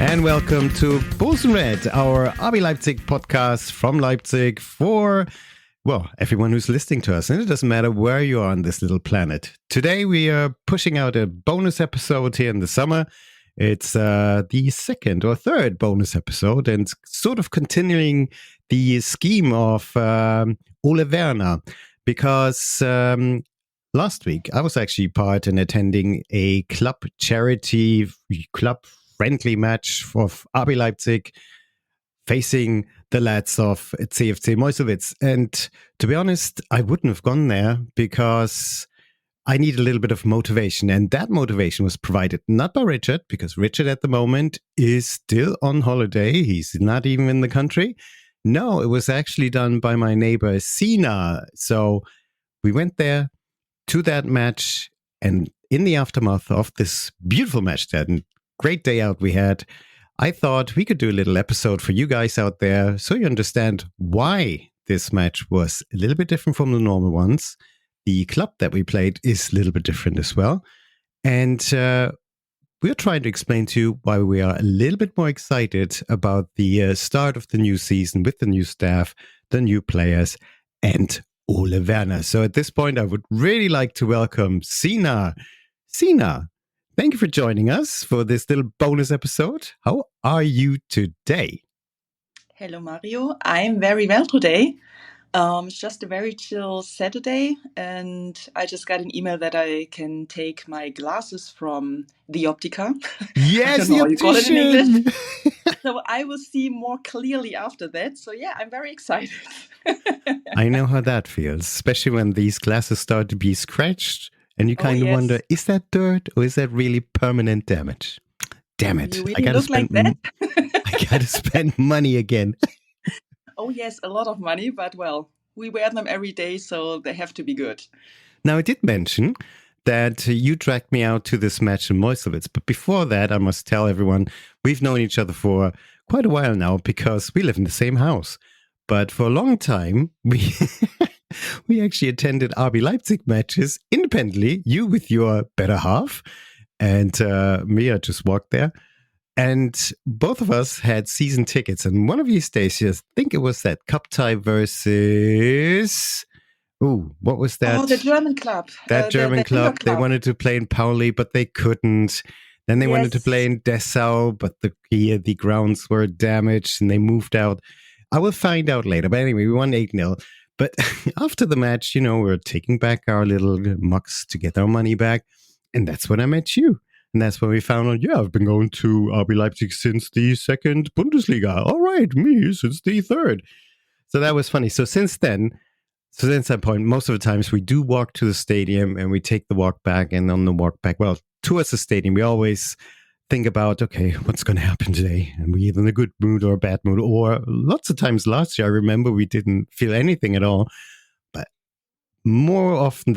and welcome to Bulls in Red, our RB Leipzig podcast from Leipzig for, well, everyone who's listening to us. And it doesn't matter where you are on this little planet. Today we are pushing out a bonus episode here in the summer. It's the second or third bonus episode and sort of continuing the scheme of Ole Werner, because last week I was actually part in attending a club charity, club friendly match of RB Leipzig facing the lads of CFC Meuselwitz. And to be honest, I wouldn't have gone there because I need a little bit of motivation. And that motivation was provided not by Richard, because Richard at the moment is still on holiday. He's not even in the country. No, it was actually done by my neighbor, Sina. So we went there to that match, and in the aftermath of this beautiful match, that great day out we had, I thought we could do a little episode for you guys out there so you understand why this match was a little bit different from the normal ones. The club that we played is a little bit different as well. And we're trying to explain to you why we are a little bit more excited about the start of the new season with the new staff, the new players, and Ole Werner. So at this point, I would really like to welcome Sina. Sina, thank you for joining us for this little bonus episode. How are you today? Hello, Mario. I'm very well today. It's just a very chill Saturday, and I just got an email that I can take my glasses from the Optica. Yes, the the optician. You call it in English. optician. So I will see more clearly after that. So yeah, I'm very excited. I know how that feels, especially when these glasses start to be scratched and you kind of wonder, is that dirt or is that really permanent damage? Damn it. You really look like that. I got to spend money again. Oh yes, a lot of money, but well, we wear them every day, so they have to be good. Now, I did mention that you dragged me out to this match in Meuselwitz, but before that, I must tell everyone, we've known each other for quite a while now because we live in the same house. But for a long time, we actually attended RB Leipzig matches independently, you with your better half, and me, I just walked there. And both of us had season tickets. And one of these days, I think it was that cup tie versus... Ooh, what was that? Oh, the German club. That German club. They wanted to play in Pauli, but they couldn't. Then they wanted to play in Dessau, but the grounds were damaged and they moved out. I will find out later. But anyway, we won 8-0. But after the match, we were taking back our little mugs to get our money back. And that's when I met you. And that's when we found out, I've been going to RB Leipzig since the second Bundesliga. All right, me since the third. So that was funny. So since that point, most of the times we do walk to the stadium and we take the walk back. And on the walk back, well, towards the stadium, we always think about, okay, what's going to happen today? And we're either in a good mood or a bad mood. Or lots of times last year, I remember we didn't feel anything at all. But more often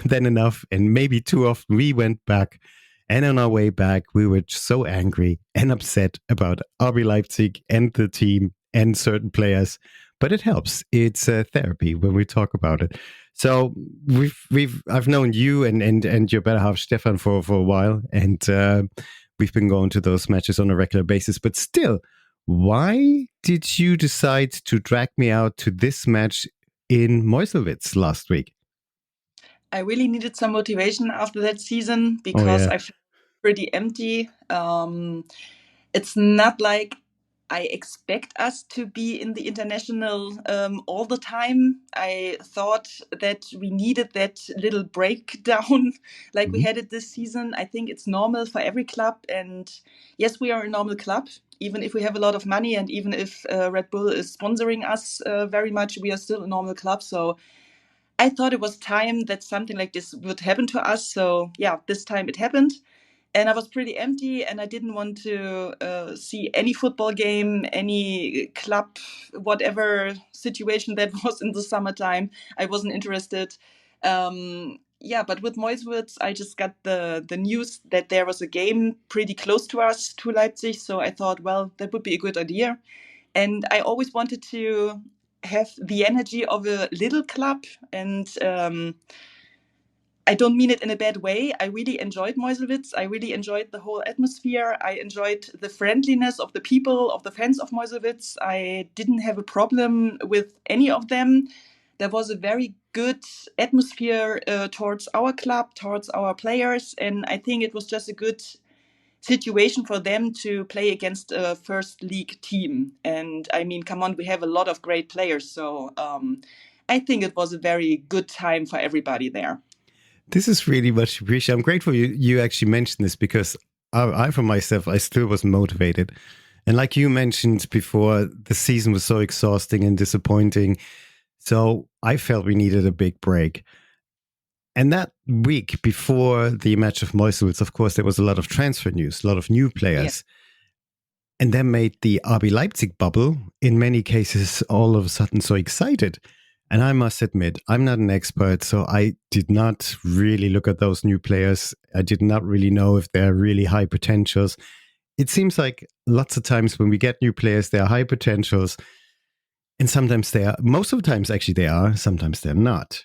than enough, and maybe too often, we went back. And on our way back, we were so angry and upset about RB Leipzig and the team and certain players. But it helps. It's therapy when we talk about it. So I've known you and your better half Stefan for a while, and we've been going to those matches on a regular basis. But still, why did you decide to drag me out to this match in Meuselwitz last week? I really needed some motivation after that season because I felt pretty empty. It's not like I expect us to be in the international all the time. I thought that we needed that little breakdown like we had it this season. I think it's normal for every club. And yes, we are a normal club. Even if we have a lot of money and even if Red Bull is sponsoring us very much, we are still a normal club. So I thought it was time that something like this would happen to us. So yeah, this time it happened. And I was pretty empty and I didn't want to see any football game, any club, whatever situation that was in the summertime. I wasn't interested. But with Meuselwitz, I just got the news that there was a game pretty close to us, to Leipzig. So I thought, well, that would be a good idea. And I always wanted to have the energy of a little club. And I don't mean it in a bad way. I really enjoyed Meuselwitz. I really enjoyed the whole atmosphere. I enjoyed the friendliness of the people, of the fans of Meuselwitz. I didn't have a problem with any of them. There was a very good atmosphere towards our club, towards our players, and I think it was just a good situation for them to play against a first league team. And I mean, come on, we have a lot of great players, so I think it was a very good time for everybody there. This is really much appreciated. I'm grateful you actually mentioned this, because I for myself, I still was motivated. And like you mentioned before, the season was so exhausting and disappointing. So I felt we needed a big break. And that week before the match of Meuselwitz, of course, there was a lot of transfer news, a lot of new players. Yeah. And that made the RB Leipzig bubble, in many cases, all of a sudden so excited. And I must admit, I'm not an expert, so I did not really look at those new players. I did not really know if they're really high potentials. It seems like lots of times when we get new players, they are high potentials. And sometimes they are, most of the times actually they are, sometimes they're not.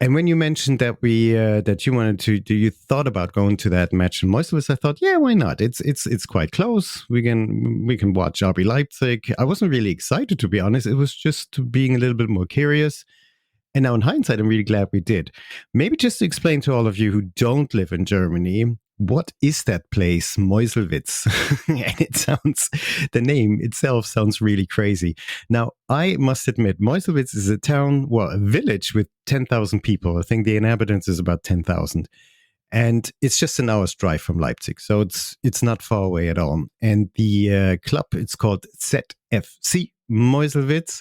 And when you mentioned that that you wanted to, you thought about going to that match in Meuselwitz, I thought, yeah, why not? It's quite close. We can watch RB Leipzig. I wasn't really excited, to be honest. It was just being a little bit more curious. And now in hindsight, I'm really glad we did. Maybe just to explain to all of you who don't live in Germany, what is that place, Meuselwitz? And the name itself sounds really crazy. Now, I must admit, Meuselwitz is a town, a village with 10,000 people. I think the inhabitants is about 10,000. And it's just an hour's drive from Leipzig. So it's not far away at all. And the club, it's called ZFC Meuselwitz.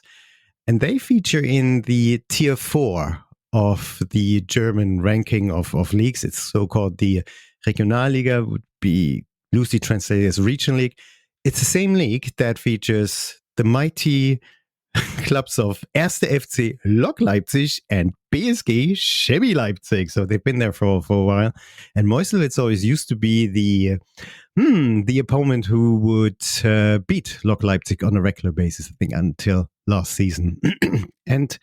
And they feature in the tier 4 of the German ranking of leagues. It's so-called the Regionalliga, would be loosely translated as Regional League. It's the same league that features the mighty clubs of 1. FC Lok Leipzig and PSG Chemie Leipzig. So they've been there for a while. And Meuselwitz always used to be the opponent who would beat Lok Leipzig on a regular basis, I think, until last season. And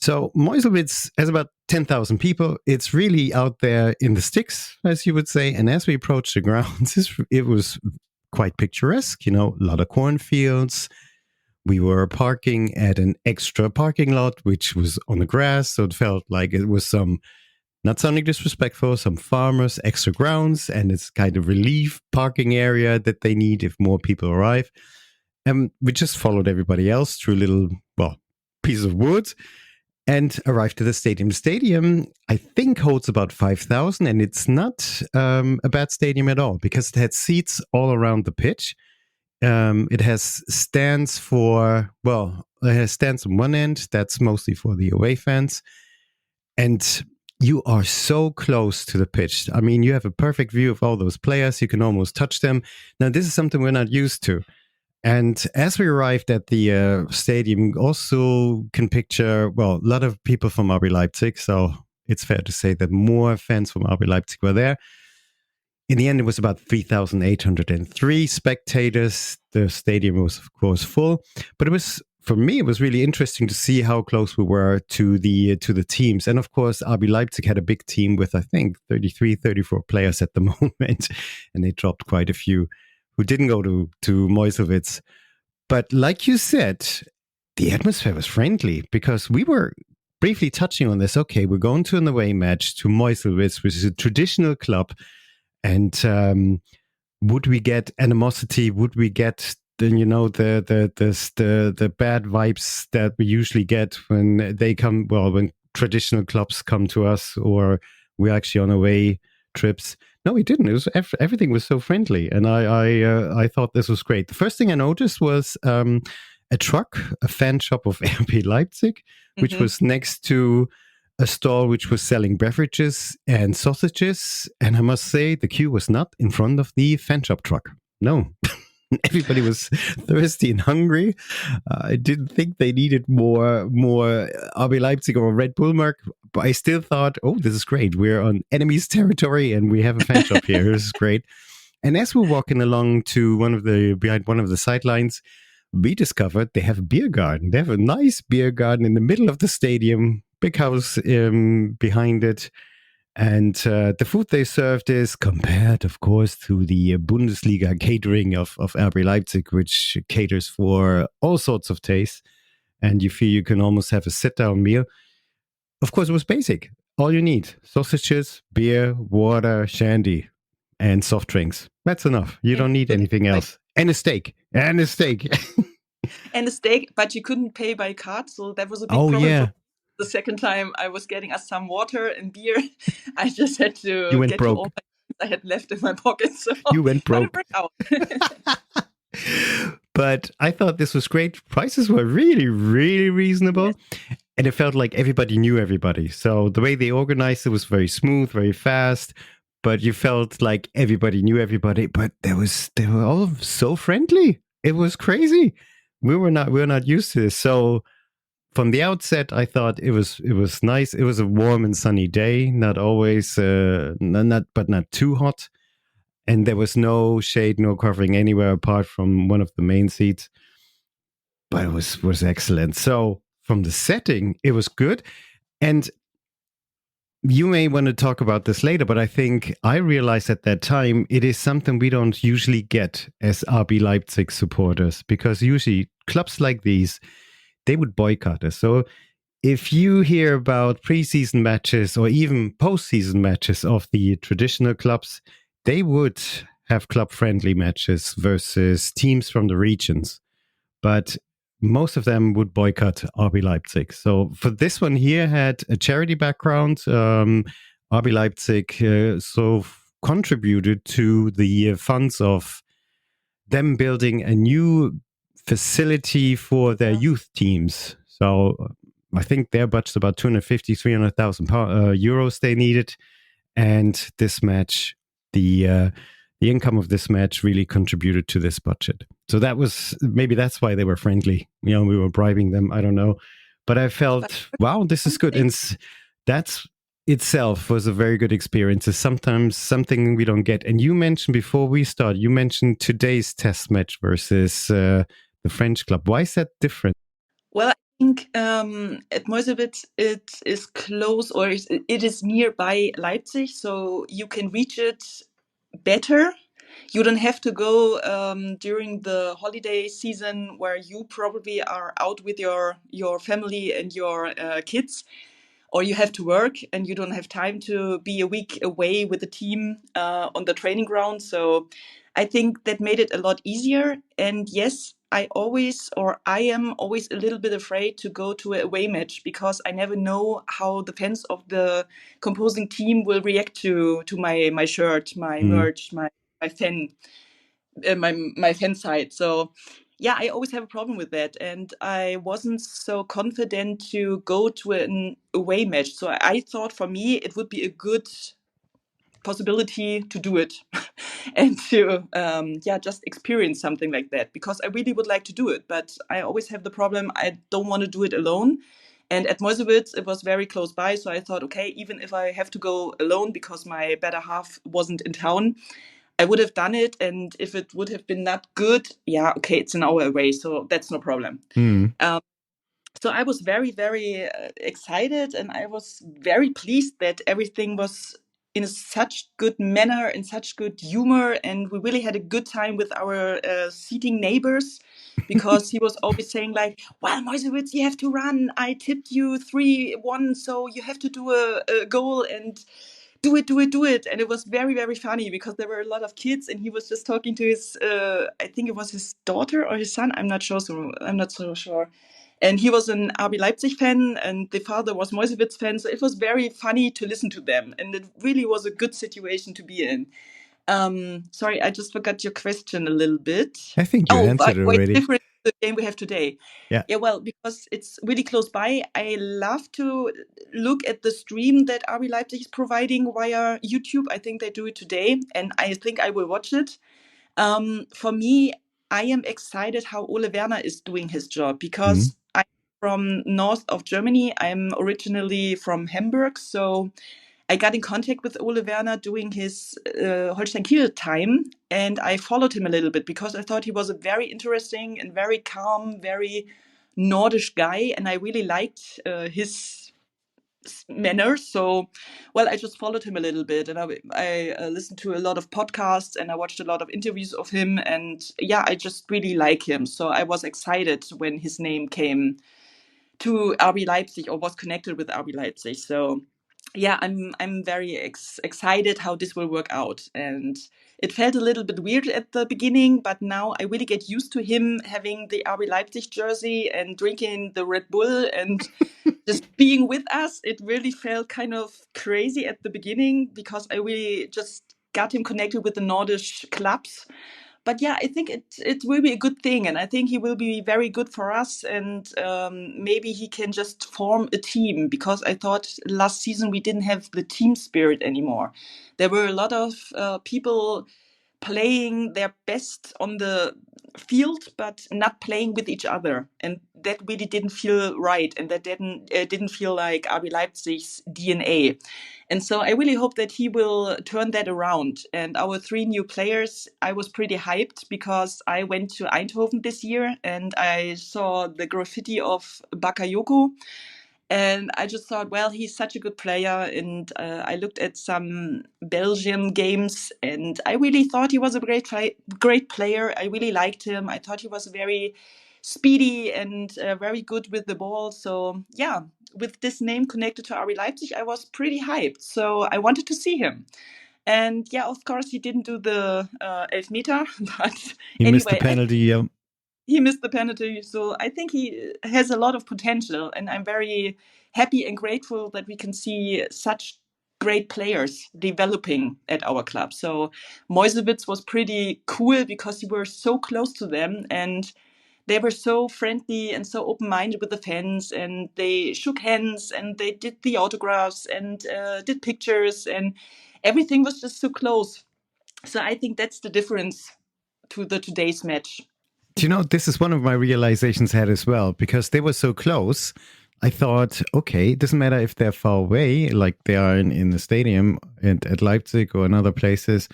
so Meuselwitz has about 10,000 people. It's really out there in the sticks, as you would say. And as we approached the grounds, it was quite picturesque, a lot of cornfields. We were parking at an extra parking lot, which was on the grass. So it felt like it was not sounding disrespectful, some farmers, extra grounds, and it's kind of relief parking area that they need if more people arrive. And we just followed everybody else through a little, piece of wood and arrived at the stadium. The stadium, I think, holds about 5,000, and it's not a bad stadium at all, because it had seats all around the pitch. It has stands it has stands on one end. That's mostly for the away fans. And you are so close to the pitch. I mean, you have a perfect view of all those players. You can almost touch them. Now, this is something we're not used to. And as we arrived at the stadium, also can picture, a lot of people from RB Leipzig. So it's fair to say that more fans from RB Leipzig were there. In the end, it was about 3,803 spectators. The stadium was, of course, full. But for me, it was really interesting to see how close we were to the teams. And of course, RB Leipzig had a big team with, I think, 33, 34 players at the moment. And they dropped quite a few who didn't go to Meuselwitz. But like you said, the atmosphere was friendly, because we were briefly touching on this. Okay, we're going to an away match to Meuselwitz, which is a traditional club. And would we get animosity? Would we get the bad vibes that we usually get when they come? Well, when traditional clubs come to us, or we're actually on away trips. No, we didn't. It was everything was so friendly, and I thought this was great. The first thing I noticed was a truck, a fan shop of RB Leipzig, which was next to a stall which was selling beverages and sausages. And I must say, the queue was not in front of the fan shop truck. No. Everybody was thirsty and hungry. I didn't think they needed more RB Leipzig or Red Bull mark, but I still thought, oh, this is great. We're on enemy's territory and we have a fan shop here. This is great. And as we're walking along to behind one of the sidelines, we discovered they have a beer garden. They have a nice beer garden in the middle of the stadium, big house behind it. And the food they served is compared, of course, to the Bundesliga catering of RB Leipzig, which caters for all sorts of tastes. And you feel you can almost have a sit down meal. Of course, it was basic. All you need sausages, beer, water, shandy, and soft drinks. That's enough. You don't need anything else. And a steak. And a steak. And a steak, but you couldn't pay by card. So that was a big Oh, problem yeah. for the second time I was getting us some water and beer. I just had You to went get to broke. all I had left in my pocket. So You went broke. But it worked out. But I thought this was great. Prices were really, really reasonable. Yes. And it felt like everybody knew everybody. So the way they organized it was very smooth, very fast. But you felt like everybody knew everybody. But they were all so friendly. It was crazy. We were not used to this. So from the outset, I thought it was nice. It was a warm and sunny day, not always, not too hot. And there was no shade, no covering anywhere apart from one of the main seats. But it was excellent. So from the setting, it was good. And you may want to talk about this later, but I think I realized at that time it is something we don't usually get as RB Leipzig supporters, because usually clubs like these, they would boycott us. So if you hear about preseason matches or even postseason matches of the traditional clubs, they would have club-friendly matches versus teams from the regions. But most of them would boycott RB Leipzig. So for this one here, had a charity background. RB Leipzig contributed to the funds of them building a new facility for their youth teams. So I think their budget's about 250, 300,000 euros they needed. And this match, the income of this match really contributed to this budget. So maybe that's why they were friendly. We were bribing them. I don't know. But I felt, wow, this is good. And that's itself was a very good experience. It's sometimes something we don't get. And you mentioned before we start, you mentioned today's test match versus the French club. Why is that different? Well, I think at Meuselwitz it is close, or it is nearby Leipzig, so you can reach it better. You don't have to go during the holiday season where you probably are out with your family and your kids, or you have to work and you don't have time to be a week away with the team on the training ground. So I think that made it a lot easier. And yes, I am always a little bit afraid to go to an away match, because I never know how the fans of the composing team will react to my shirt, my merch, my fan, my fan site. So yeah, I always have a problem with that, and I wasn't so confident to go to an away match. So I thought for me it would be a good possibility to do it and to just experience something like that, because I really would like to do it, but I always have the problem I don't want to do it alone. And at Meuselwitz it was very close by, so I thought, okay, even if I have to go alone because my better half wasn't in town, I would have done it. And if it would have been not good, yeah, okay, it's an hour away, so that's no problem. So I was very, very excited, and I was very pleased that everything was in such good manner, in such good humor, and we really had a good time with our seating neighbors, because he was always saying like, well, Meuselwitz, you have to run. I tipped you 3-1, so you have to do a goal and do it. And it was very, very funny, because there were a lot of kids, and he was just talking to his, I think it was his daughter or his son. I'm not so sure. And he was an RB Leipzig fan, and the father was Meuselwitz fan. So it was very funny to listen to them. And it really was a good situation to be in. Sorry, I just forgot your question a little bit. I think you answered it already. Different the game we have today. Yeah. Well, because it's really close by, I love to look at the stream that RB Leipzig is providing via YouTube. I think they do it today, and I think I will watch it. For me, I am excited how Ole Werner is doing his job, because I'm from north of Germany. I'm originally from Hamburg, so I got in contact with Ole Werner doing his Holstein Kiel time, and I followed him a little bit, because I thought he was a very interesting and very calm, very Nordish guy, and I really liked his manner. So, well, I just followed him a little bit, and I listened to a lot of podcasts, and I watched a lot of interviews of him, and yeah, I just really like him. So I was excited when his name came to RB Leipzig or was connected with RB Leipzig. So yeah, I'm very excited how this will work out. And it felt a little bit weird at the beginning, but now I really get used to him having the RB Leipzig jersey and drinking the Red Bull and just being with us. It really felt kind of crazy at the beginning because I really just got him connected with the Nordish clubs. But yeah, I think it will be a good thing, and I think he will be very good for us. And maybe he can just form a team, because I thought last season we didn't have the team spirit anymore. There were a lot of people playing their best on the field, but not playing with each other, and that really didn't feel right, and that didn't feel like RB Leipzig's DNA. And so I really hope that he will turn that around. And our three new players, I was pretty hyped because I went to Eindhoven this year and I saw the graffiti of Bakayoko. And I just thought, well, he's such a good player. And I looked at some Belgian games, and I really thought he was a great player. I really liked him. I thought he was very speedy and very good with the ball. So yeah, with this name connected to RB Leipzig, I was pretty hyped. So I wanted to see him. And yeah, of course, he didn't do the Elfmeter, but he missed the anyway, penalty. he missed the penalty. So I think he has a lot of potential, and I'm very happy and grateful that we can see such great players developing at our club. So Meuselwitz was pretty cool because you were so close to them, and they were so friendly and so open-minded with the fans, and they shook hands and they did the autographs and did pictures, and everything was just so close. So I think that's the difference to the today's match. Do you know, this is one of my realizations I had as well, because they were so close. I thought, okay, it doesn't matter if they're far away, like they are in the stadium at Leipzig or in other places,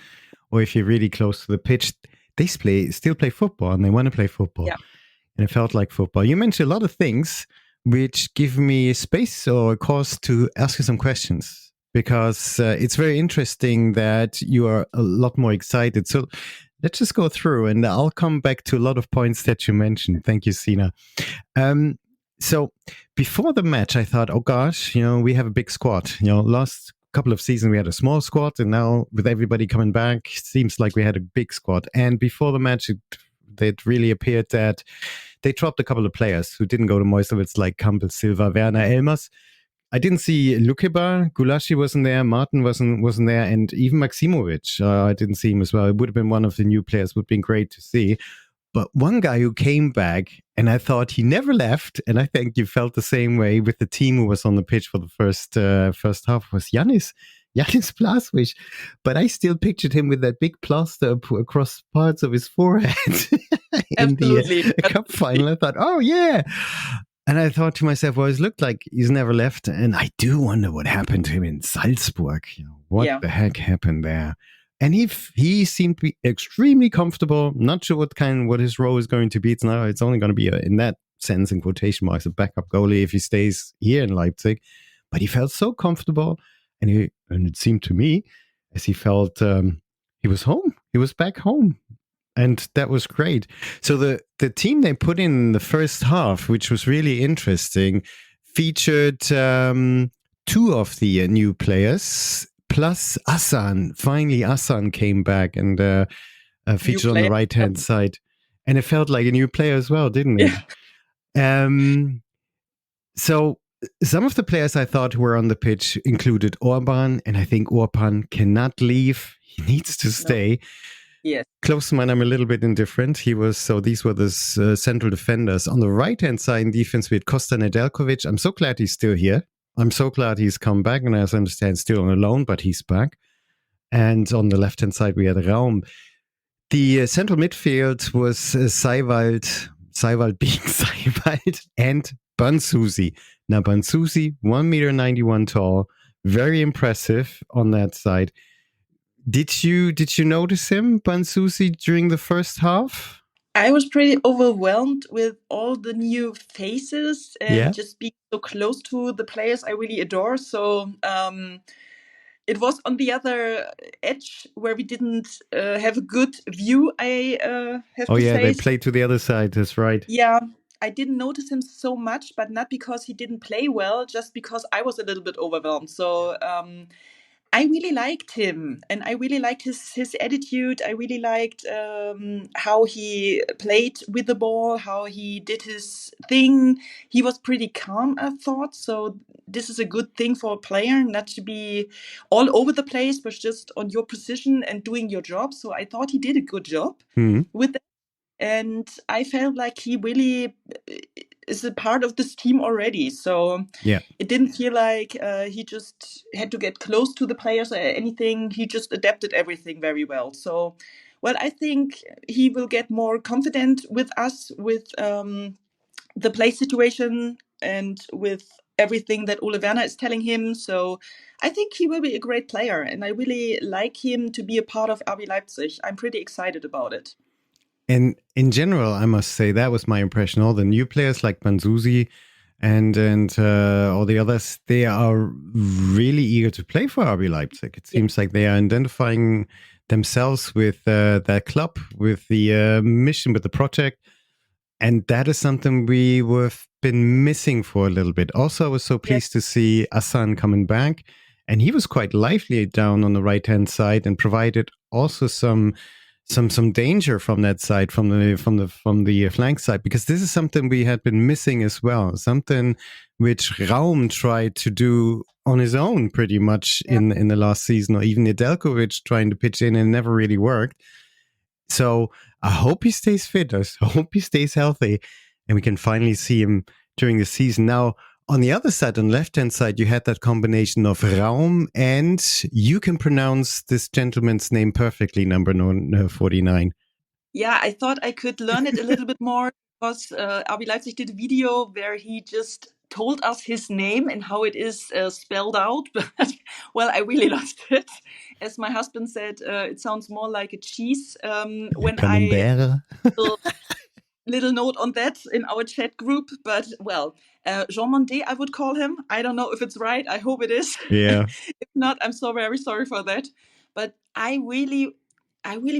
or if you're really close to the pitch, they still play football, and they want to play football. Yeah. And it felt like football. You mentioned a lot of things which give me space or cause to ask you some questions, because it's very interesting that you are a lot more excited. So let's just go through, and I'll come back to a lot of points that you mentioned. Thank you, Sina. So before the match, I thought, oh gosh, we have a big squad. Last couple of seasons we had a small squad, and now with everybody coming back, it seems like we had a big squad. And before the match, it really appeared that they dropped a couple of players who didn't go to Meuselwitz, like Campbell, Silva, Werner, Elmas. I didn't see Lukeba, Gulaschi wasn't there, Martin wasn't there, and even Maximovic. I didn't see him as well. It would have been one of the new players. Would have been great to see. But one guy who came back, and I thought he never left, and I think you felt the same way with the team who was on the pitch for the first half, was Yanis Blaswich. But I still pictured him with that big plaster across parts of his forehead in the cup final. I thought, oh yeah. And I thought to myself, well, it looked like he's never left. And I do wonder what happened to him in Salzburg. What the heck happened there? And he seemed to be extremely comfortable. Not sure what his role is going to be. It's only going to be in that sense, in quotation marks, a backup goalie if he stays here in Leipzig. But he felt so comfortable, and it seemed to me as he felt he was home. He was back home. And that was great. So the team they put in the first half, which was really interesting, featured two of the new players, plus Assan. Finally, Assan came back and featured on the right-hand side. And it felt like a new player as well, didn't it? Yeah. So some of the players I thought were on the pitch included Orban, and I think Orban cannot leave. He needs to stay. Yes. Klostermann, I'm a little bit indifferent. These were the central defenders. On the right-hand side in defense, we had Kosta Nedeljkovic. I'm so glad he's still here. I'm so glad he's come back, and as I understand, still on a loan, but he's back. And on the left-hand side, we had Raum. The central midfield was Seiwald being Seiwald, and Bansusi. Now, Bansusi, 1.91 meters tall, very impressive on that side. Did you notice him, Bansusi, during the first half? I was pretty overwhelmed with all the new faces and Yeah. just being so close to the players I really adore. So it was on the other edge where we didn't have a good view, I have Oh to yeah, they say. played to the other side. That's right. Yeah, I didn't notice him so much, but not because he didn't play well, just because I was a little bit overwhelmed. So I really liked him, and I really liked his attitude. I really liked how he played with the ball, how he did his thing. He was pretty calm, I thought. So this is a good thing for a player, not to be all over the place, but just on your position and doing your job. So I thought he did a good job Hmm. with that, and I felt like he really is a part of this team already. So Yeah. it didn't feel like he just had to get close to the players or anything. He just adapted everything very well. So, well, I think he will get more confident with us, with the play situation and with everything that Ole Werner is telling him. So I think he will be a great player, and I really like him to be a part of RB Leipzig. I'm pretty excited about it. And in general, I must say that was my impression. All the new players like Banzuzi and all the others, they are really eager to play for RB Leipzig. It seems like they are identifying themselves with their club, with the mission, with the project. And that is something we have been missing for a little bit. Also, I was so Yeah, pleased to see Asan coming back. And he was quite lively down on the right hand side and provided also some danger from that side, from the flank side, because this is something we had been missing as well. Something which Raum tried to do on his own pretty much yeah. in the last season, or even Nedeljkovic trying to pitch in and never really worked. So I hope he stays fit. I hope he stays healthy, and we can finally see him during the season. Now, on the other side, on the left-hand side, you had that combination of Raum, and you can pronounce this gentleman's name perfectly, number 49. Yeah, I thought I could learn it a little bit more because RB Leipzig did a video where he just told us his name and how it is spelled out. But well, I really lost it. As my husband said, it sounds more like a cheese when I Camembert. little note on that in our chat group. But well, Jean Mondet, I would call him. I don't know if it's right. I hope it is. Yeah. If not, I'm so very sorry for that. But I really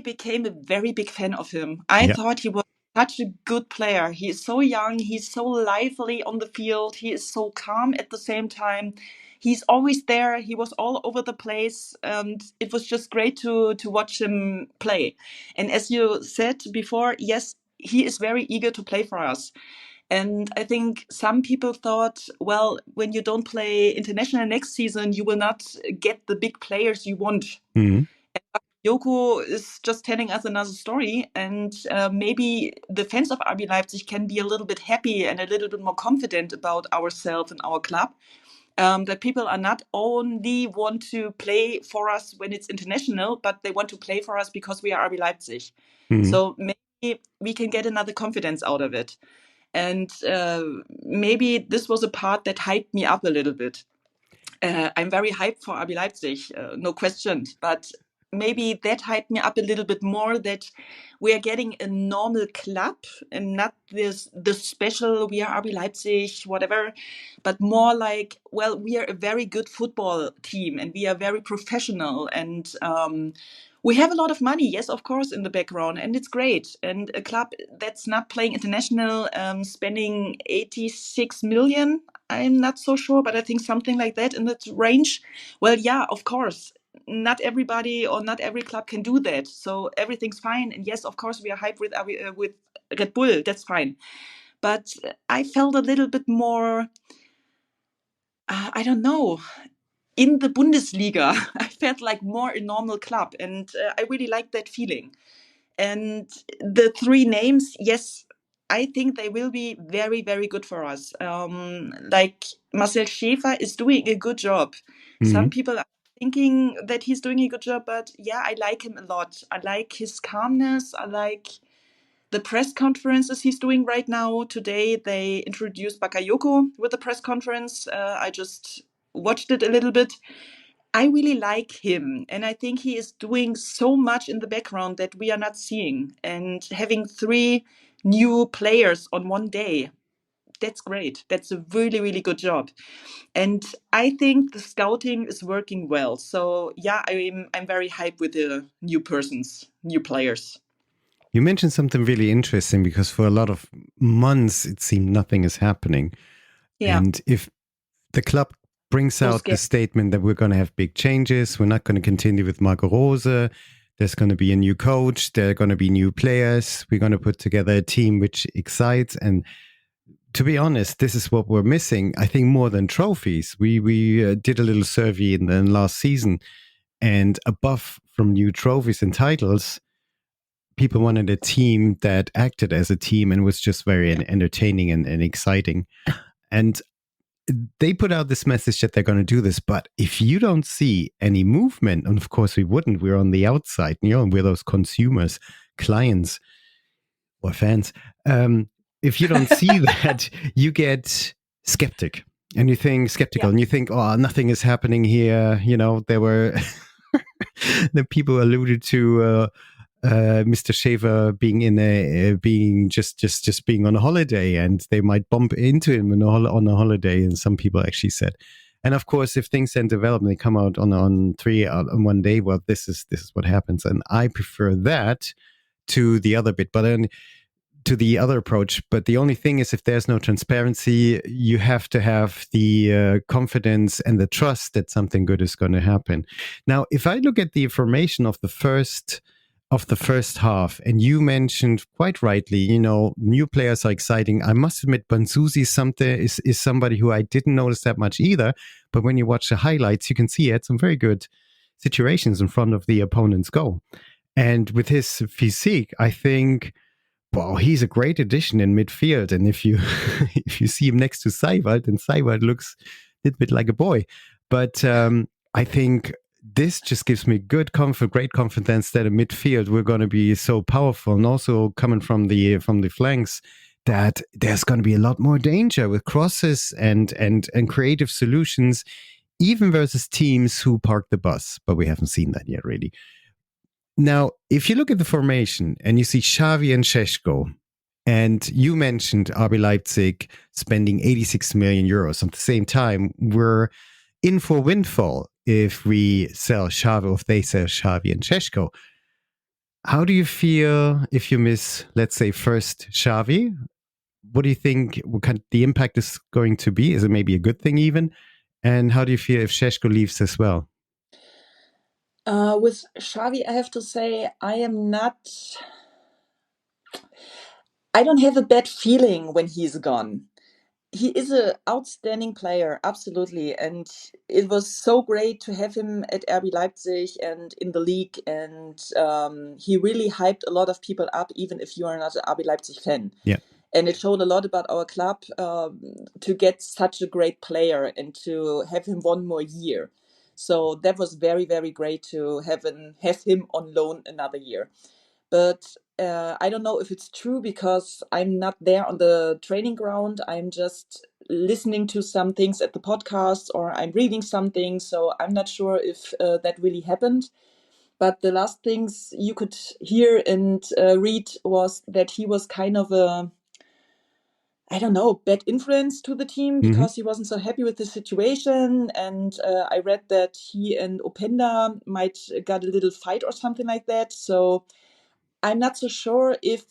became a very big fan of him. I Yeah. thought he was such a good player. He is so young. He's so lively on the field. He is so calm at the same time. He's always there. He was all over the place, and it was just great to watch him play. And as you said before, yes, he is very eager to play for us. And I think some people thought, well, when you don't play international next season, you will not get the big players you want. Mhm. Joko is just telling us another story, and maybe the fans of RB Leipzig can be a little bit happy and a little bit more confident about ourselves and our club. That people are not only want to play for us when it's international, but they want to play for us because we are RB Leipzig. Mhm. So maybe we can get another confidence out of it. And maybe this was a part that hyped me up a little bit. I'm very hyped for RB Leipzig, no question. But maybe that hyped me up a little bit more, that we are getting a normal club and not this special, we are RB Leipzig, whatever, but more like, well, we are a very good football team and we are very professional, and we have a lot of money, yes, of course, in the background, and it's great. And a club that's not playing international, spending 86 million, I'm not so sure, but I think something like that in that range. Well, yeah, of course. Not everybody or not every club can do that. So everything's fine. And yes, of course, we are hyped with Red Bull. That's fine. But I felt a little bit more, I don't know, in the Bundesliga. I felt like more a normal club. And I really liked that feeling. And the three names, yes, I think they will be very, very good for us. Like Marcel Schäfer is doing a good job. Some Mhm. people are thinking that he's doing a good job, but yeah, I like him a lot. I like his calmness. I like the press conferences he's doing right now. Today, they introduced Bakayoko with the press conference. I just watched it a little bit. I really like him, and I think he is doing so much in the background that we are not seeing. And having 3 new players on one day, that's great. That's a really, really good job. And I think the scouting is working well. So yeah, I'm very hyped with the new players. You mentioned something really interesting because for a lot of months it seemed nothing is happening. Yeah. And if the club brings So out the scared. statement that we're going to have big changes, we're not going to continue with Marco Rose, there's going to be a new coach, there are going to be new players, we're going to put together a team which excites. And to be honest, this is what we're missing. I think more than trophies. We did a little survey in the last season, and above from new trophies and titles, people wanted a team that acted as a team and was just very entertaining and exciting. And they put out this message that they're going to do this, but if you don't see any movement, and of course we wouldn't, we're on the outside, and we're those consumers, clients, or fans. If you don't see that, you get skeptic, and you think skeptical, and you think, oh, nothing is happening here. There were the people alluded to. Mr. Shaver being just being on a holiday, and they might bump into him on a holiday. And some people actually said, and of course, if things then develop and they come out on 3 on one day, well, this is what happens. And I prefer that to the other bit, but then to the other approach. But the only thing is, if there's no transparency, you have to have the confidence and the trust that something good is going to happen. Now, if I look at the information of the first half, and you mentioned quite rightly, new players are exciting. I must admit, Banzuzi is somebody who I didn't notice that much either. But when you watch the highlights, you can see he had some very good situations in front of the opponent's goal. And with his physique, I think, well, he's a great addition in midfield. And if you if you see him next to Seiwald, and Seiwald looks a little bit like a boy. But I think this just gives me great confidence that in midfield we're going to be so powerful, and also coming from the flanks, that there's going to be a lot more danger with crosses and creative solutions, even versus teams who park the bus. But we haven't seen that yet, really. Now, if you look at the formation and you see Xavi and Šeško, and you mentioned RB Leipzig spending 86 million euros, at the same time, we're in for windfall if we sell Xavi, if they sell Xavi and Šeško. How do you feel if you miss, let's say, first Xavi? What do you think the impact is going to be? Is it maybe a good thing even? And how do you feel if Šeško leaves as well? With Xavi, I have to say I don't have a bad feeling when he's gone. He is an outstanding player, absolutely. And it was so great to have him at RB Leipzig and in the league. And he really hyped a lot of people up, even if you are not an RB Leipzig fan. Yeah. And it showed a lot about our club to get such a great player and to have him one more year. So that was very, very great to have him on loan another year. But I don't know if it's true because I'm not there on the training ground. I'm just listening to some things at the podcast, or I'm reading something. So I'm not sure if that really happened. But the last things you could hear and read was that he was kind of I don't know, bad influence to the team because he wasn't so happy with the situation. And I read that he and Openda might got a little fight or something like that. So I'm not so sure if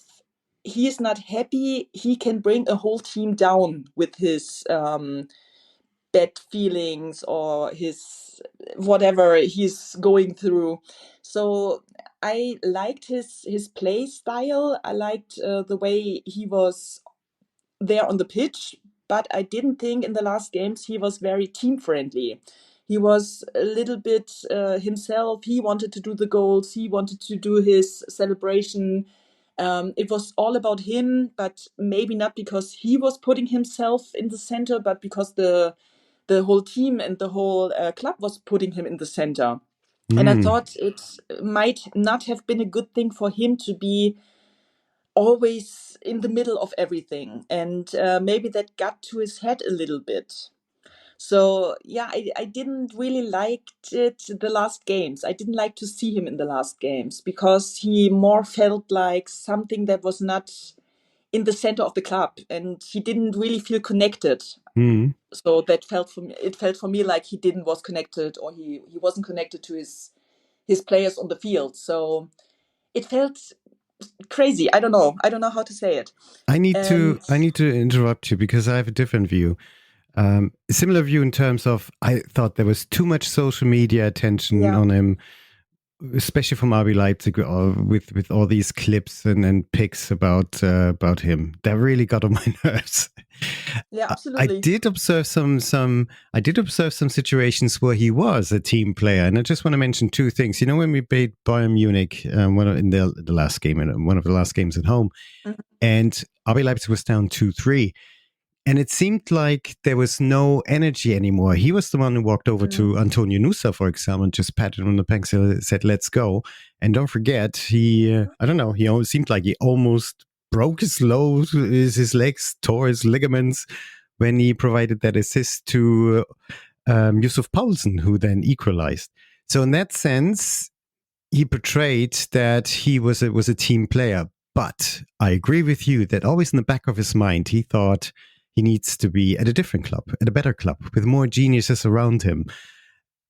he is not happy, he can bring a whole team down with his bad feelings or his whatever he's going through. So I liked his play style. I liked the way he was there on the pitch, but I didn't think in the last games he was very team friendly. He was a little bit himself. He wanted to do the goals. He wanted to do his celebration. It was all about him, but maybe not because he was putting himself in the center, but because the whole team and the whole club was putting him in the center. And I thought it might not have been a good thing for him to be always in the middle of everything. And maybe that got to his head a little bit. So yeah, I didn't really like it the last games. I didn't like to see him in the last games because he more felt like something that was not in the center of the club, and he didn't really feel connected. So that felt for me. It felt for me like he didn't was connected, or he wasn't connected to his players on the field. So it felt crazy. I don't know. I don't know how to say it. I need to interrupt you because I have a different view. Similar view in terms of I thought there was too much social media attention on him, especially from RB Leipzig, with all these clips and pics about him. That really got on my nerves. Yeah, absolutely. I did observe some situations where he was a team player, and I just want to mention two things. You know, when we beat Bayern Munich, in the last game, in one of the last games at home, and RB Leipzig was down 2-3. And it seemed like there was no energy anymore. He was the one who walked over to Antonio Nusa, for example, and just patted him on the back and said, "Let's go." And don't forget, he always seemed like he almost broke his legs, tore his ligaments when he provided that assist to Yusuf Poulsen, who then equalized. So in that sense, he portrayed that he was a team player. But I agree with you that always in the back of his mind, he thought he needs to be at a different club, at a better club, with more geniuses around him.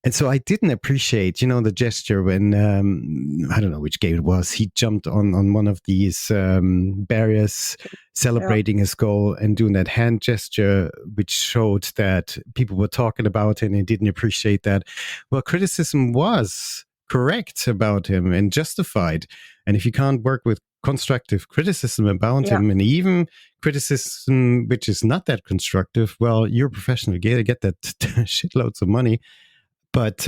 And so I didn't appreciate, the gesture when, I don't know which game it was, he jumped on one of these barriers, celebrating his goal and doing that hand gesture, which showed that people were talking about him and didn't appreciate that. Well, criticism was correct about him and justified. And if you can't work with constructive criticism about him, and even criticism which is not that constructive, well, you're a professional, get that shitloads of money, but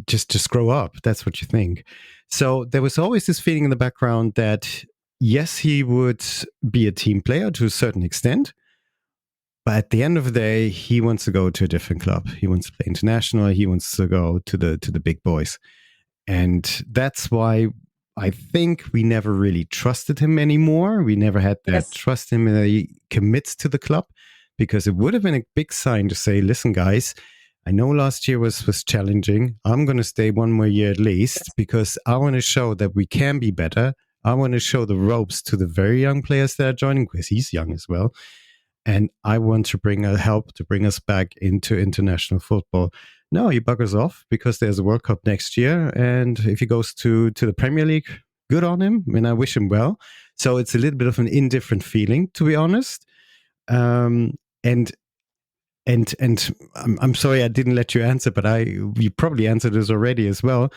just grow up. That's what you think. So there was always this feeling in the background that yes, he would be a team player to a certain extent, but at the end of the day, he wants to go to a different club. He wants to play international. He wants to go to the big boys. And that's why I think we never really trusted him anymore. We never had that trust in him that he commits to the club, because it would have been a big sign to say, listen, guys, I know last year was challenging. I'm going to stay one more year at least because I want to show that we can be better. I want to show the ropes to the very young players that are joining, because he's young as well. And I want to bring help to bring us back into international football. No, he buggers off because there's a World Cup next year. And if he goes to the Premier League, good on him. I mean, I wish him well. So it's a little bit of an indifferent feeling, to be honest. And I'm sorry I didn't let you answer, but you probably answered this already as well.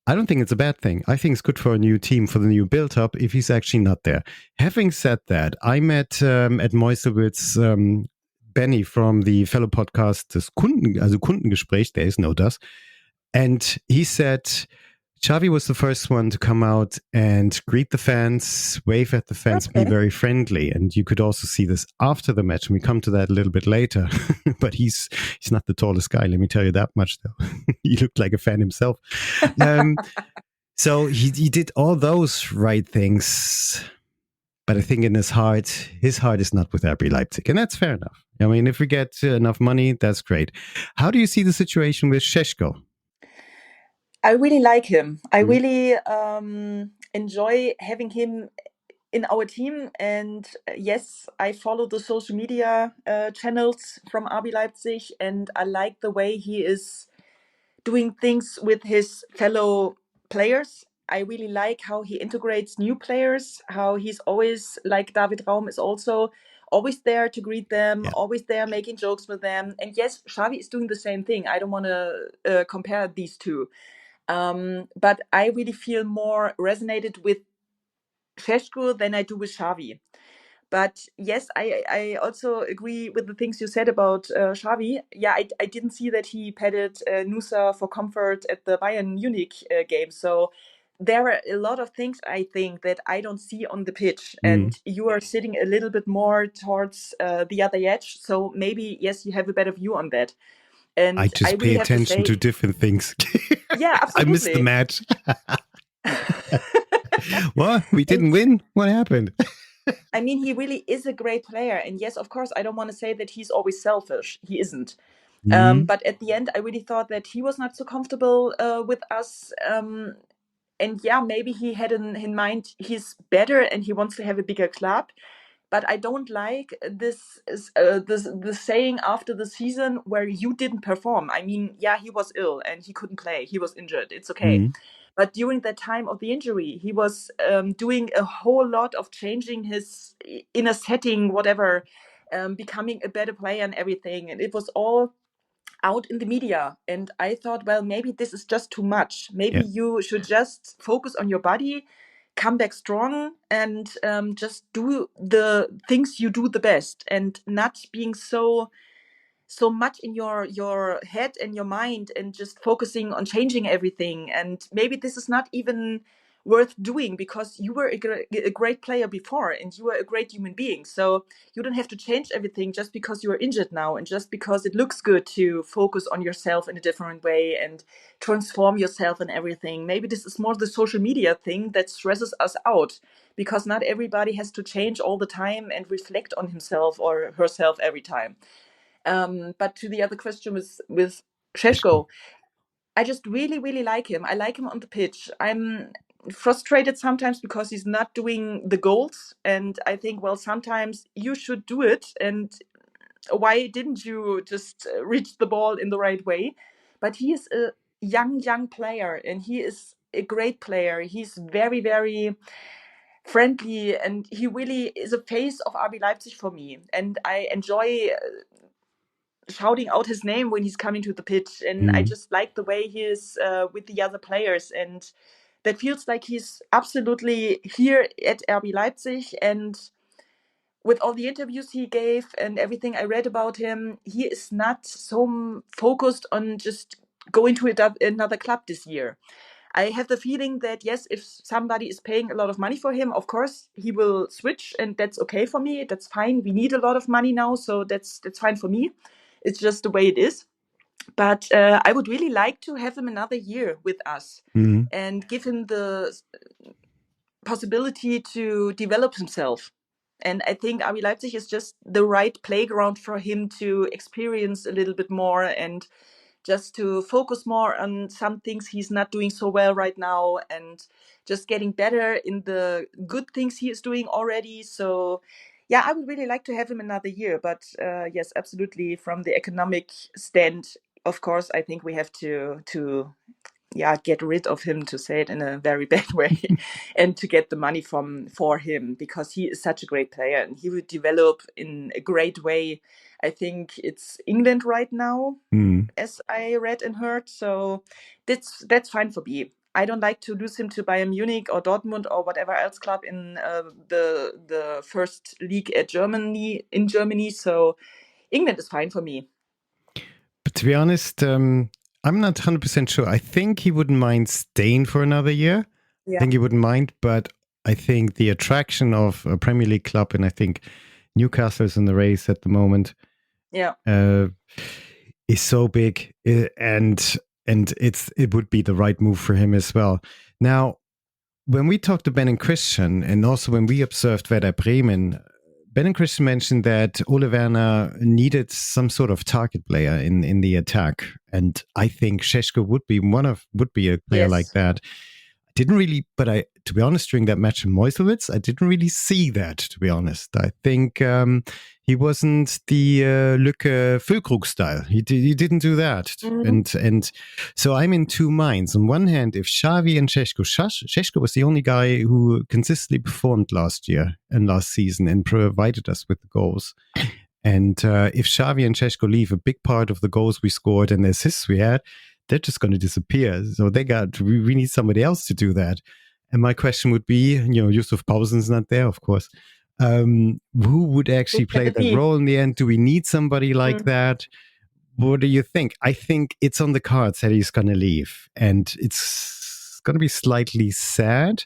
I don't think it's a bad thing. I think it's good for a new team, for the new build-up, if he's actually not there. Having said that, I met at Meuselwitz Benny from the fellow podcast, das Kundengespräch, there is no das. And he said Xavi was the first one to come out and greet the fans, wave at the fans, be very friendly. And you could also see this after the match. And we come to that a little bit later. But he's not the tallest guy, let me tell you that much, though. He looked like a fan himself. So he did all those right things. But I think in his heart is not with RB Leipzig. And that's fair enough. I mean, if we get enough money, that's great. How do you see the situation with Šeško? I really like him. I really enjoy having him in our team. And yes, I follow the social media channels from RB Leipzig, and I like the way he is doing things with his fellow players. I really like how he integrates new players, how he's always, like David Raum, is also always there to greet them, always there making jokes with them. And yes, Xavi is doing the same thing. I don't want to compare these two. But I really feel more resonated with Šeško than I do with Xavi. But yes, I also agree with the things you said about Xavi. Yeah, I didn't see that he petted Nusa for comfort at the Bayern Munich game. So there are a lot of things, I think, that I don't see on the pitch. And you are sitting a little bit more towards the other edge. So maybe, yes, you have a better view on that. And I just pay attention to different things. Yeah, absolutely. I missed the match. What? We didn't win? What happened? I mean, he really is a great player. And yes, of course, I don't want to say that he's always selfish. He isn't. But at the end, I really thought that he was not so comfortable with us. And yeah, maybe he had in mind he's better and he wants to have a bigger club. But I don't like this saying after the season where you didn't perform. I mean, yeah, he was ill and he couldn't play. He was injured. It's okay. But during that time of the injury, he was doing a whole lot of changing his inner setting, whatever, becoming a better player and everything. And it was all out in the media. And I thought, well, maybe this is just too much. Maybe you should just focus on your body, come back strong, and just do the things you do the best, and not being so much in your head and your mind and just focusing on changing everything. And maybe this is not even worth doing because you were a great player before and you were a great human being. So you don't have to change everything just because you are injured now and just because it looks good to focus on yourself in a different way and transform yourself and everything. Maybe this is more the social media thing that stresses us out, because not everybody has to change all the time and reflect on himself or herself every time. But to the other question with Šeško, I just really, really like him. I like him on the pitch. I'm frustrated sometimes because he's not doing the goals. And I think, well, sometimes you should do it. And why didn't you just reach the ball in the right way? But he is a young player and he is a great player. He's very, very friendly and he really is a face of RB Leipzig for me. And I enjoy shouting out his name when he's coming to the pitch, and I just like the way he is with the other players, and that feels like he's absolutely here at RB Leipzig. And with all the interviews he gave and everything I read about him, he is not so focused on just going to another club this year. I have the feeling that, yes, if somebody is paying a lot of money for him, of course he will switch, and that's okay for me. That's fine. We need a lot of money now, so that's fine for me. It's just the way it is. But I would really like to have him another year with us and give him the possibility to develop himself. And I think RB Leipzig is just the right playground for him to experience a little bit more and just to focus more on some things he's not doing so well right now and just getting better in the good things he is doing already. So yeah, I would really like to have him another year. But yes, absolutely, from the economic stand, of course, I think we have to get rid of him, to say it in a very bad way, and to get the money for him, because he is such a great player and he would develop in a great way. I think it's England right now, as I read and heard. So that's fine for me. I don't like to lose him to Bayern Munich or Dortmund or whatever else club in the first league in Germany. So England is fine for me. But to be honest, I'm not 100% sure. I think he wouldn't mind staying for another year. Yeah. I think he wouldn't mind, but I think the attraction of a Premier League club, and I think Newcastle is in the race at the moment, is so big, and it would be the right move for him as well. Now, when we talked to Ben and Christian, and also when we observed Werder Bremen, Ben and Christian mentioned that Ole Werner needed some sort of target player in the attack, and I think Šeško would be a player like that. Didn't really, but to be honest, during that match in Meuselwitz, I didn't really see that, to be honest. I think he wasn't the Lücke Füllkrug style. He didn't do that. And so I'm in two minds. On one hand, if Xavi and Šeško was the only guy who consistently performed last year and last season and provided us with the goals. And if Xavi and Šeško leave, a big part of the goals we scored and the assists we had, they're just going to disappear. So we need somebody else to do that. And my question would be, Yusuf Pausen's not there, of course. Who would actually play that role in the end? Do we need somebody like that? What do you think? I think it's on the cards that he's going to leave. And it's going to be slightly sad.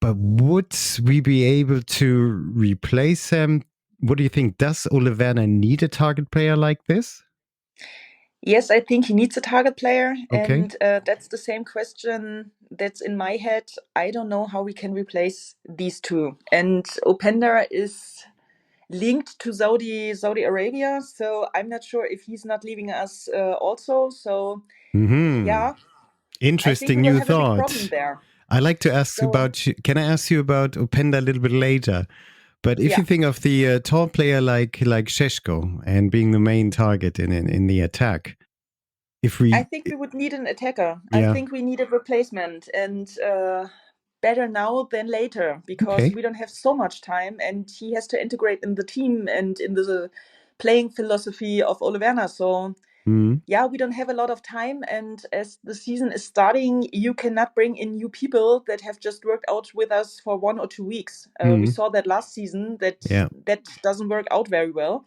But would we be able to replace him? What do you think? Does Ole Werner need a target player like this? Yes, I think he needs a target player. Okay. And that's the same question that's in my head. I don't know how we can replace these two. And Openda is linked to Saudi Arabia. So I'm not sure if he's not leaving us also. So yeah, I think Interesting we will new have a big problem thought. there. I like to ask So about. Can I ask you about Openda a little bit later? But if yeah, you think of the tall player like Šeško and being the main target in the attack, if I we think we would need an attacker. I yeah think we need a replacement, and better now than later, because okay we don't have so much time, and he has to integrate in the team and in the playing philosophy of Ole Werner. So mm, yeah, we don't have a lot of time, and as the season is starting, you cannot bring in new people that have just worked out with us for 1 or 2 weeks. We mm, saw that last season, that yeah that doesn't work out very well.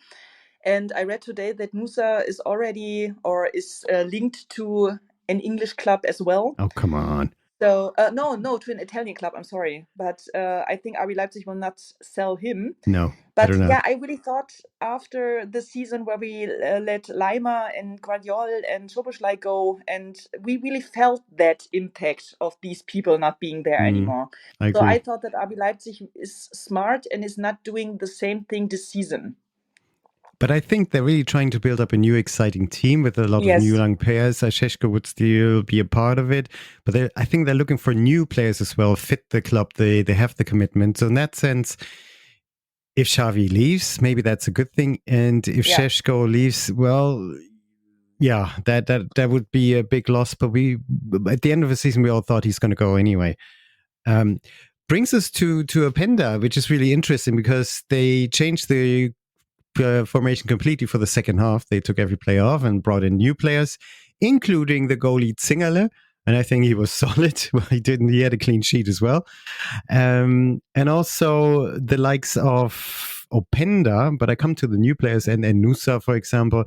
And I read today that Musa is already or is linked to an English club as well. oh come on So no, to an Italian club. I'm sorry, but I think RB Leipzig will not sell him. no better But not yeah, I really thought after the season where we let Leimer and Guardiol and Szoboszlai go, and we really felt that impact of these people not being there anymore. I So I agree. thought that RB Leipzig is smart and is not doing the same thing this season. But I think they're really trying to build up a new exciting team with a lot of new Yes. young players. Šeško would still be a part of it, but I think they're looking for new players as well, fit the club. They have the commitment. So in that sense, if Xavi leaves, maybe that's a good thing. And if Yeah. Šeško leaves, well, yeah, that would be a big loss. But at the end of the season, we all thought he's going to go anyway. Brings us to Openda, which is really interesting because they changed the formation completely for the second half. They took every player off and brought in new players, including the goalie Zingerle. And I think he was solid. Well, he had a clean sheet as well. And also the likes of Openda, but I come to the new players and Nusa, for example.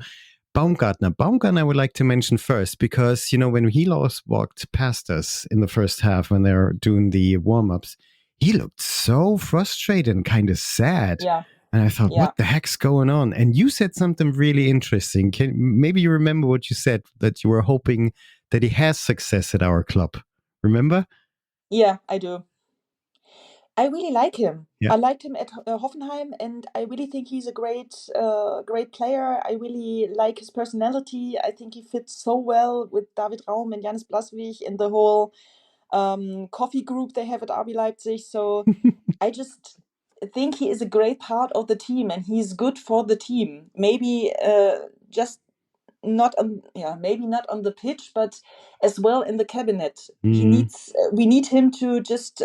Baumgartner I would like to mention first because, when he walked past us in the first half when they're doing the warm-ups, he looked so frustrated and kind of sad. Yeah. And I thought, Yeah. what the heck's going on? And you said something really interesting. Maybe you remember what you said, that you were hoping that he has success at our club. Remember? Yeah, I do. I really like him. Yeah. I liked him at Hoffenheim, and I really think he's a great player. I really like his personality. I think he fits so well with David Raum and Janis Blaswig in the whole coffee group they have at RB Leipzig. So I just think he is a great part of the team, and he's good for the team. Maybe just maybe not on the pitch, but as well in the cabinet. We need him to just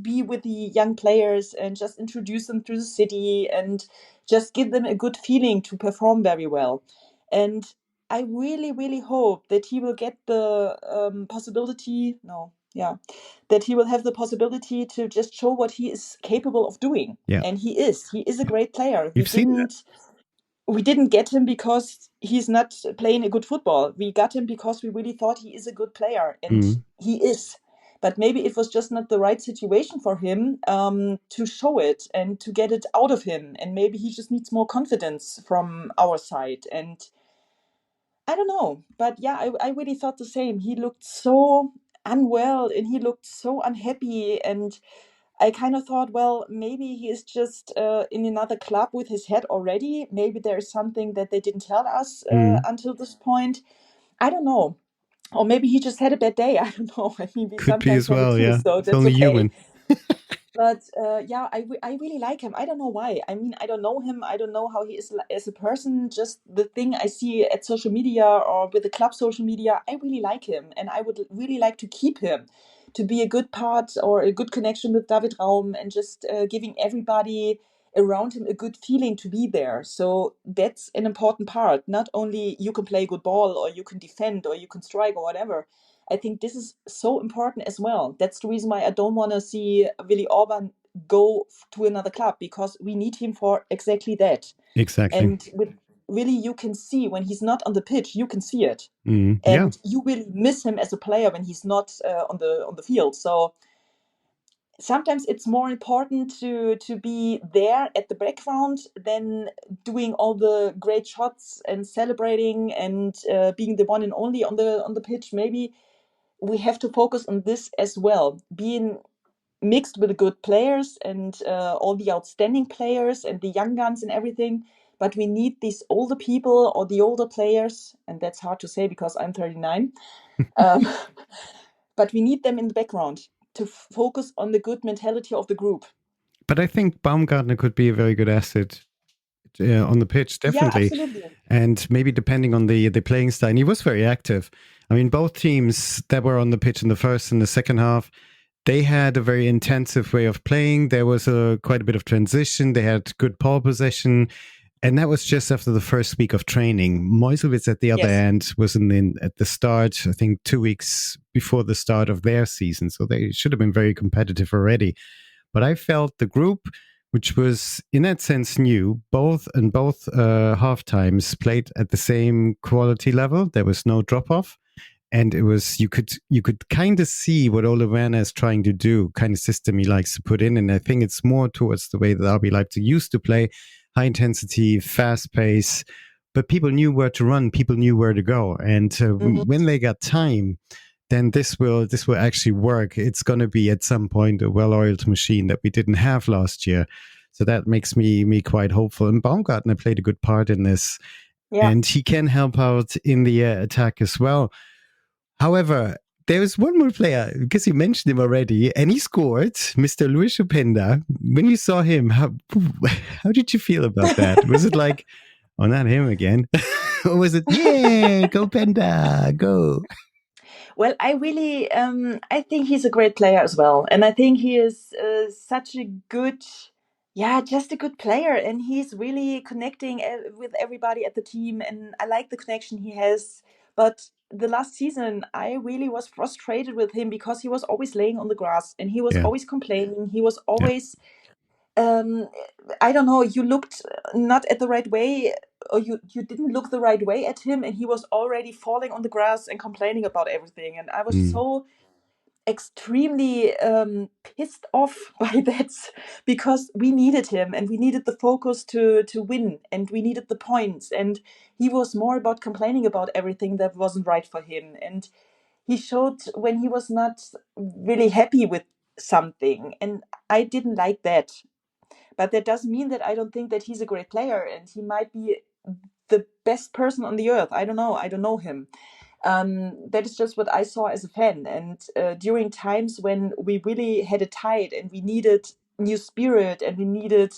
be with the young players and just introduce them to the city and just give them a good feeling to perform very well. And I really, really hope that he will get the possibility. No, yeah, that he will have the possibility to just show what he is capable of doing. Yeah. And he is. He is a great player. You've seen that. We didn't get him because he's not playing a good football. We got him because we really thought he is a good player, and he is. But maybe it was just not the right situation for him to show it and to get it out of him. And maybe he just needs more confidence from our side. And I don't know. But yeah, I really thought the same. He looked so unwell and he looked so unhappy. And I kind of thought, well, maybe he is just in another club with his head already. Maybe there is something that they didn't tell us until this point. I don't know. Or maybe he just had a bad day. I don't know. I mean, we Could be sometimes as have it well, too, yeah. so It's that's only okay. human. But yeah, I really like him. I don't know why. I mean, I don't know him. I don't know how he is as a person. Just the thing I see at social media or with the club social media, I really like him. And I would really like to keep him to be a good part or a good connection with David Raum and just giving everybody around him a good feeling to be there. So that's an important part. Not only you can play good ball or you can defend or you can strike or whatever. I think this is so important as well. That's the reason why I don't want to see Willi Orban go to another club, because we need him for exactly that. Exactly. And with Willi, you can see when he's not on the pitch, you can see it, Yeah. and you will miss him as a player when he's not on the field. So sometimes it's more important to be there at the background than doing all the great shots and celebrating and being the one and only on the pitch. Maybe we have to focus on this as well, being mixed with the good players and all the outstanding players and the young guns and everything. But we need these older people or the older players, and that's hard to say because I'm 39. But we need them in the background to focus on the good mentality of the group. But I think Baumgartner could be a very good asset on the pitch, definitely. Yeah, absolutely. And maybe depending on the playing style. And he was very active. I mean, both teams that were on the pitch in the first and the second half, they had a very intensive way of playing. There was quite a bit of transition. They had good ball possession. And that was just after the first week of training. Meuselwitz at the other end was at the start, I think 2 weeks before the start of their season. So they should have been very competitive already. But I felt the group, which was in that sense new, both half times played at the same quality level. There was no drop off. And it was you could kind of see what Ole Werner is trying to do, kind of system he likes to put in. And I think it's more towards the way that RB Leipzig used to play, high intensity, fast pace. But people knew where to run, people knew where to go. And when they got time, then this will actually work. It's going to be at some point a well-oiled machine that we didn't have last year. So that makes me quite hopeful. And Baumgartner played a good part in this. Yeah. And he can help out in the attack as well. However, there was one more player, because you mentioned him already, and he scored, Mr. Luis Openda. When you saw him, how did you feel about that? Was it like, oh, not him again? Or was it, yeah, go Penda, go? Well, I really, I think he's a great player as well. And I think he is such a good, just a good player. And he's really connecting with everybody at the team. And I like the connection he has. But the last season, I really was frustrated with him because he was always laying on the grass and he was always complaining. He was always, I don't know, you looked not at the right way, or you didn't look the right way at him, and he was already falling on the grass and complaining about everything. And I was so extremely pissed off by that, because we needed him and we needed the focus to win, and we needed the points, and he was more about complaining about everything that wasn't right for him. And he showed when he was not really happy with something, and I didn't like that. But that doesn't mean that I don't think that he's a great player, and he might be the best person on the earth. I don't know. I don't know him. That is just what I saw as a fan. And during times when we really had it tight and we needed new spirit and we needed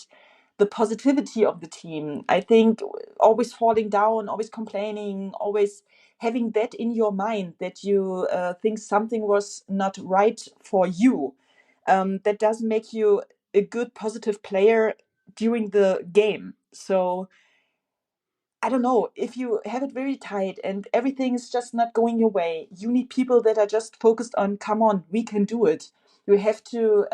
the positivity of the team, I think always falling down, always complaining, always having that in your mind that you think something was not right for you, that doesn't make you a good positive player during the game. So I don't know, if you have it very tight and everything is just not going your way, you need people that are just focused on, come on, we can do it. You have to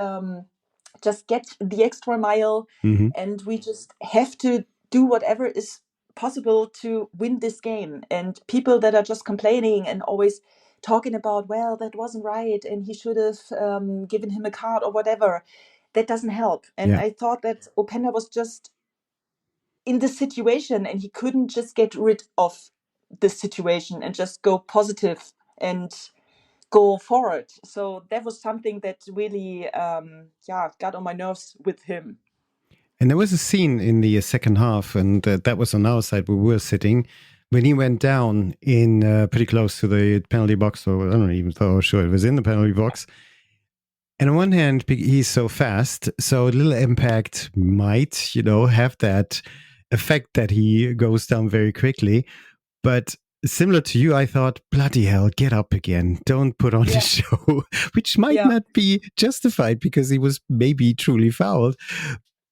just get the extra mile, and we just have to do whatever is possible to win this game. And people that are just complaining and always talking about, well, that wasn't right and he should have given him a card or whatever, that doesn't help. And I thought that Openda was just in the situation and he couldn't just get rid of the situation and just go positive and go forward. So that was something that really got on my nerves with him. And there was a scene in the second half, and that was on our side where we were sitting, when he went down in pretty close to the penalty box, or I don't even know, sure it was in the penalty box. And on one hand, he's so fast, so a little impact might, have that effect that he goes down very quickly. But similar to you, I thought, bloody hell, get up again. Don't put on the show, which might not be justified because he was maybe truly fouled.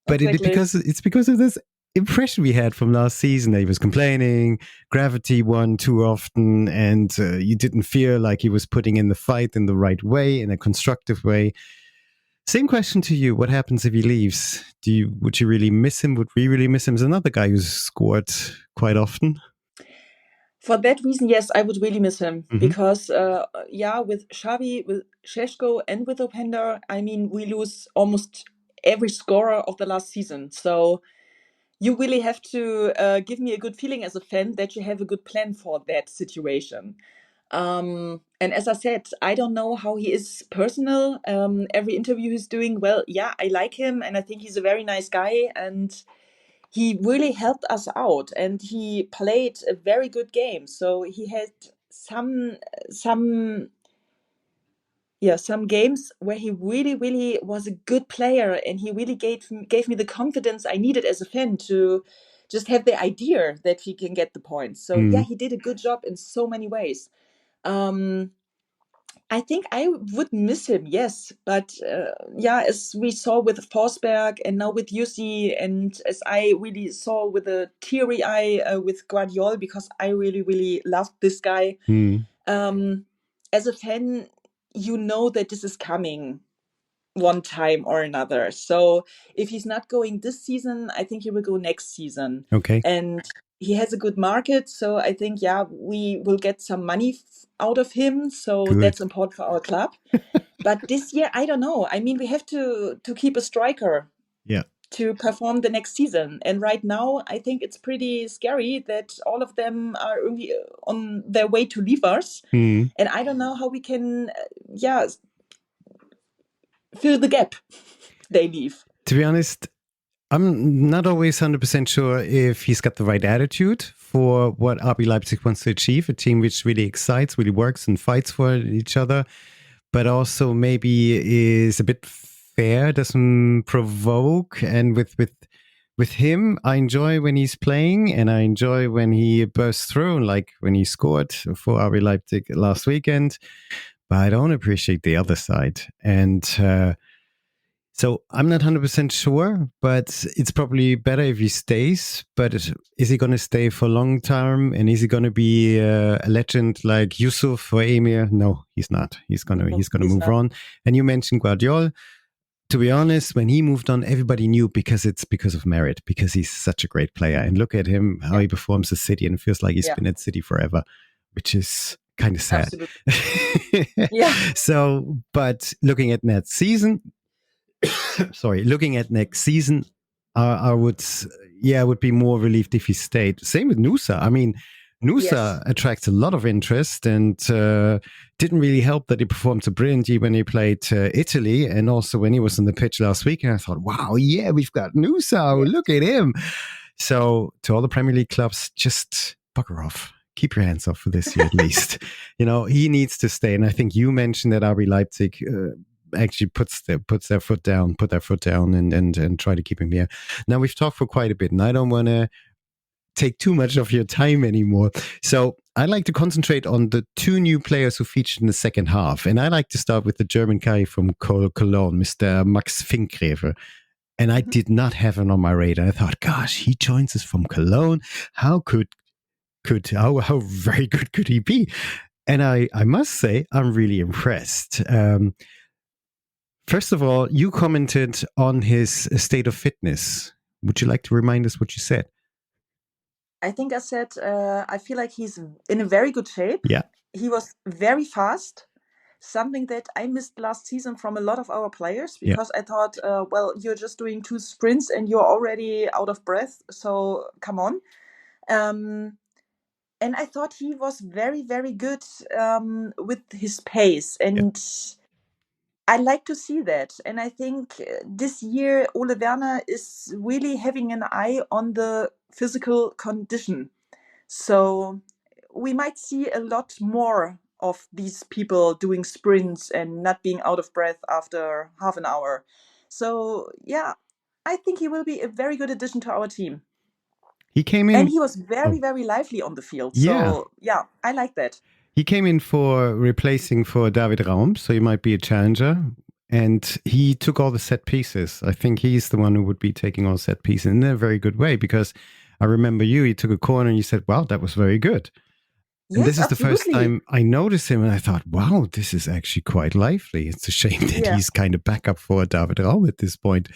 But it's because of this impression we had from last season that he was complaining, gravity won too often, and you didn't feel like he was putting in the fight in the right way, in a constructive way. Same question to you. What happens if he leaves? Would you really miss him? Would we really miss him? As another guy who's scored quite often. For that reason, yes, I would really miss him, because with Xavi, with Šeško, and with Openda, I mean, we lose almost every scorer of the last season. So you really have to give me a good feeling as a fan that you have a good plan for that situation. And as I said, I don't know how he is personal. Every interview he's doing, well, yeah, I like him, and I think he's a very nice guy, and he really helped us out, and he played a very good game. So he had some some games where he really was a good player, and he really gave me the confidence I needed as a fan to just have the idea that he can get the points. So yeah, he did a good job in so many ways. I think I would miss him, yes. But as we saw with Forsberg and now with Jussi, and as I really saw with a teary eye with Guardiola, because I really loved this guy. As a fan, you know that this is coming one time or another. So if he's not going this season, I think he will go next season. Okay. And he has a good market. So I think, we will get some money out of him. So Good. That's important for our club. But this year, I don't know. I mean, we have to keep a striker. Yeah. To perform the next season. And right now, I think it's pretty scary that all of them are on their way to leave us. And I don't know how we can, fill the gap they leave. To be honest, I'm not always 100% sure if he's got the right attitude for what RB Leipzig wants to achieve, a team which really excites, really works and fights for each other, but also maybe is a bit fair, doesn't provoke. And with him, I enjoy when he's playing, and I enjoy when he bursts through, like when he scored for RB Leipzig last weekend. But I don't appreciate the other side. And so I'm not 100% sure, but it's probably better if he stays. But is he going to stay for a long term? And is he going to be a legend like Yusuf or Emir? No, he's not. He's going to move on. And you mentioned Guardiola. To be honest, when he moved on, everybody knew because of merit, because he's such a great player. And look at him, how he performs at City, and it feels like he's been at City forever, which is kind of sad. So, but looking at next season, I would be more relieved if he stayed. Same with Nusa. I mean, Nusa attracts a lot of interest, and didn't really help that he performed so brilliantly when he played Italy, and also when he was on the pitch last week. And I thought, wow, yeah, we've got Nusa. Look at him. So to all the Premier League clubs, just bugger off. Keep your hands off for this year at least. He needs to stay. And I think you mentioned that RB Leipzig actually put their foot down and try to keep him here. Now we've talked for quite a bit, and I don't want to take too much of your time anymore. So I'd like to concentrate on the two new players who featured in the second half. And I like to start with the German guy from Cologne, Mr. Max Finkgräfe. And I did not have him on my radar. I thought, gosh, he joins us from Cologne. How how very good could he be? And I must say, I'm really impressed. First of all, you commented on his state of fitness. Would you like to remind us what you said? I think I said, I feel like he's in a very good shape. Yeah. He was very fast, something that I missed last season from a lot of our players, because I thought, you're just doing 2 sprints and you're already out of breath. So come on. And I thought he was very, very good with his pace. And I like to see that. And I think this year, Ole Werner is really having an eye on the physical condition. So we might see a lot more of these people doing sprints and not being out of breath after half an hour. So, I think he will be a very good addition to our team. He came in. And he was very, very lively on the field. So, I like that. He came in replacing for David Raum, so he might be a challenger. And he took all the set pieces. I think he's the one who would be taking all set pieces in a very good way, because I remember you took a corner and you said, wow, that was very good. Yes, and this is absolutely. The first time I noticed him, and I thought, wow, this is actually quite lively. It's a shame that he's kind of backup for David Raum at this point.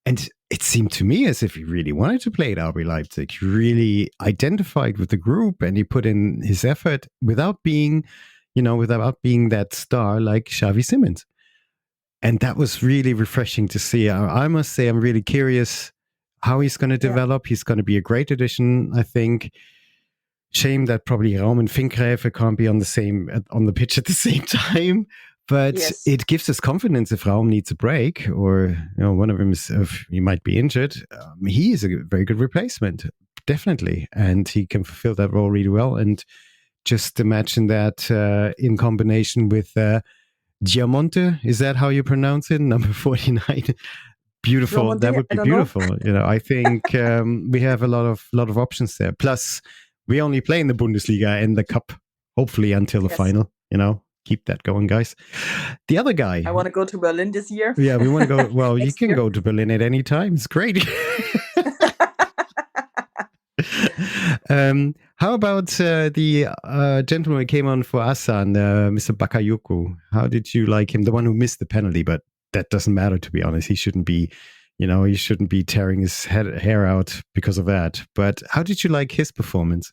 And it seemed to me as if he really wanted to play at RB Leipzig. He really identified with the group, and he put in his effort without being that star like Xavi Simons. And that was really refreshing to see. I must say, I'm really curious how he's going to develop. He's going to be a great addition, I think. Shame that probably Raum and Finkgräfe can't be on the pitch at the same time. But it gives us confidence if Raum needs a break or one of them he might be injured. He is a very good replacement, definitely, and he can fulfill that role really well. And just imagine that in combination with Diamante, is that how you pronounce it? Number 49. Beautiful. Diamante, that would be beautiful. I think we have a lot of options there. Plus, we only play in the Bundesliga and the Cup, hopefully until the final. Keep that going, guys. The other guy. I want to go to Berlin this year. Yeah, we want to go. Well, you can go to Berlin at any time. It's great. How about the gentleman who came on for Asan, Mr. Bakayoko? How did you like him? The one who missed the penalty, but that doesn't matter, to be honest. He shouldn't be, he shouldn't be tearing his hair out because of that. But how did you like his performance?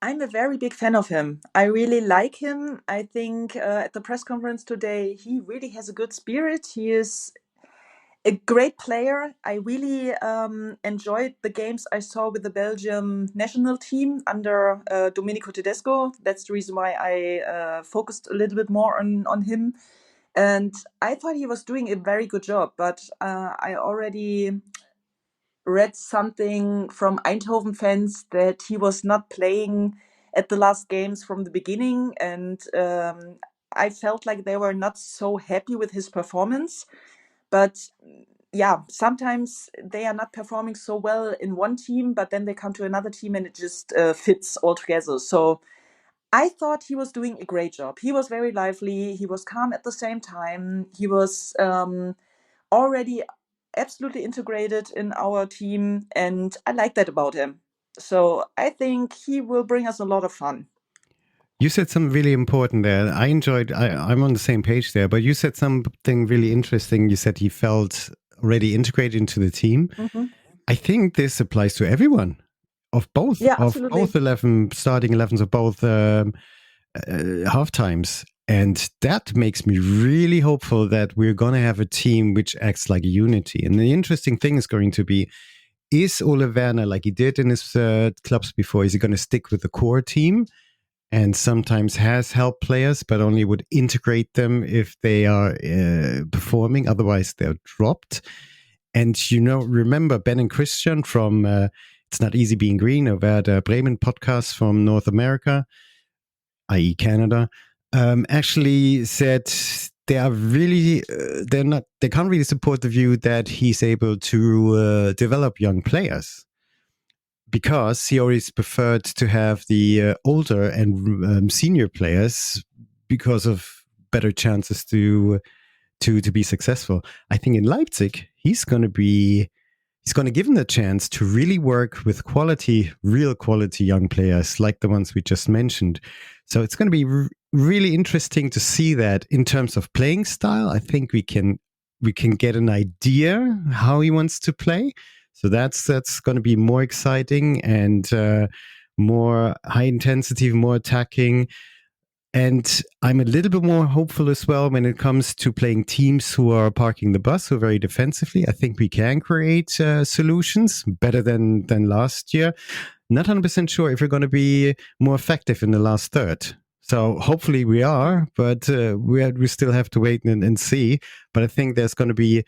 I'm a very big fan of him. I really like him. I think at the press conference today, he really has a good spirit. He is a great player. I really enjoyed the games I saw with the Belgium national team under Domenico Tedesco. That's the reason why I focused a little bit more on him. And I thought he was doing a very good job, but I already read something from Eindhoven fans that he was not playing at the last games from the beginning, and I felt like they were not so happy with his performance. But yeah, sometimes they are not performing so well in one team, but then they come to another team and it just fits all together. So I thought he was doing a great job. He was very lively. He was calm at the same time. He was already absolutely integrated in our team, and I like that about him. So I think he will bring us a lot of fun. You said something really important there. I'm on the same page there, but you said something really interesting. You said he felt already integrated into the team. Mm-hmm. I think this applies to everyone of both, both 11 starting 11s of both half times. And that makes me really hopeful that we're going to have a team which acts like a unity. And the interesting thing is going to be, is Ole Werner, like he did in his clubs before, is he going to stick with the core team and sometimes has help players, but only would integrate them if they are performing? Otherwise, they're dropped. And, remember Ben and Christian from It's Not Easy Being Green, a Werder Bremen podcast from North America, i.e. Canada, actually said they are really they can't really support the view that he's able to develop young players, because he always preferred to have the older and senior players because of better chances to be successful. I think in Leipzig he's going to give them the chance to really work with real quality young players like the ones we just mentioned. So it's going to be really interesting to see that in terms of playing style. I think we can get an idea how he wants to play. So that's going to be more exciting and more high intensity, more attacking. And I'm a little bit more hopeful as well when it comes to playing teams who are parking the bus, who are very defensively. I think we can create solutions better than last year. Not 100% sure if we're going to be more effective in the last third. So hopefully we are, but we still have to wait and see. But I think there's going to be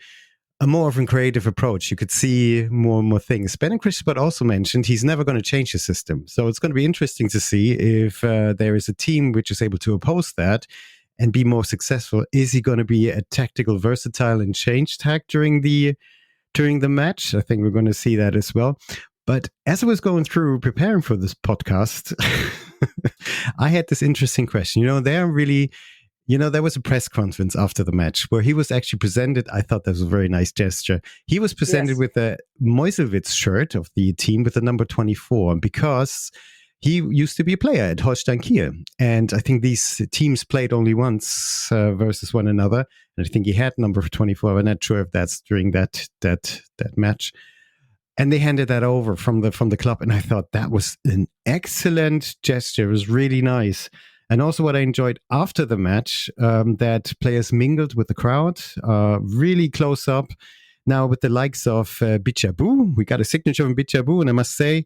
a more of a creative approach. You could see more and more things. Ben and Chris also mentioned he's never going to change the system. So it's going to be interesting to see if there is a team which is able to oppose that and be more successful. Is he going to be a tactical versatile and change tag during the match? I think we're going to see that as well. But as I was going through preparing for this podcast, I had this interesting question. There was a press conference after the match where he was actually presented. I thought that was a very nice gesture. He was presented with a Meuselwitz shirt of the team with the number 24, because he used to be a player at Holstein Kiel. And I think these teams played only once versus one another. And I think he had number 24. I'm not sure if that's during that match. And they handed that over from the club. And I thought that was an excellent gesture. It was really nice. And also what I enjoyed after the match, that players mingled with the crowd, really close up. Now with the likes of Bichabu, we got a signature from Bichabu, and I must say,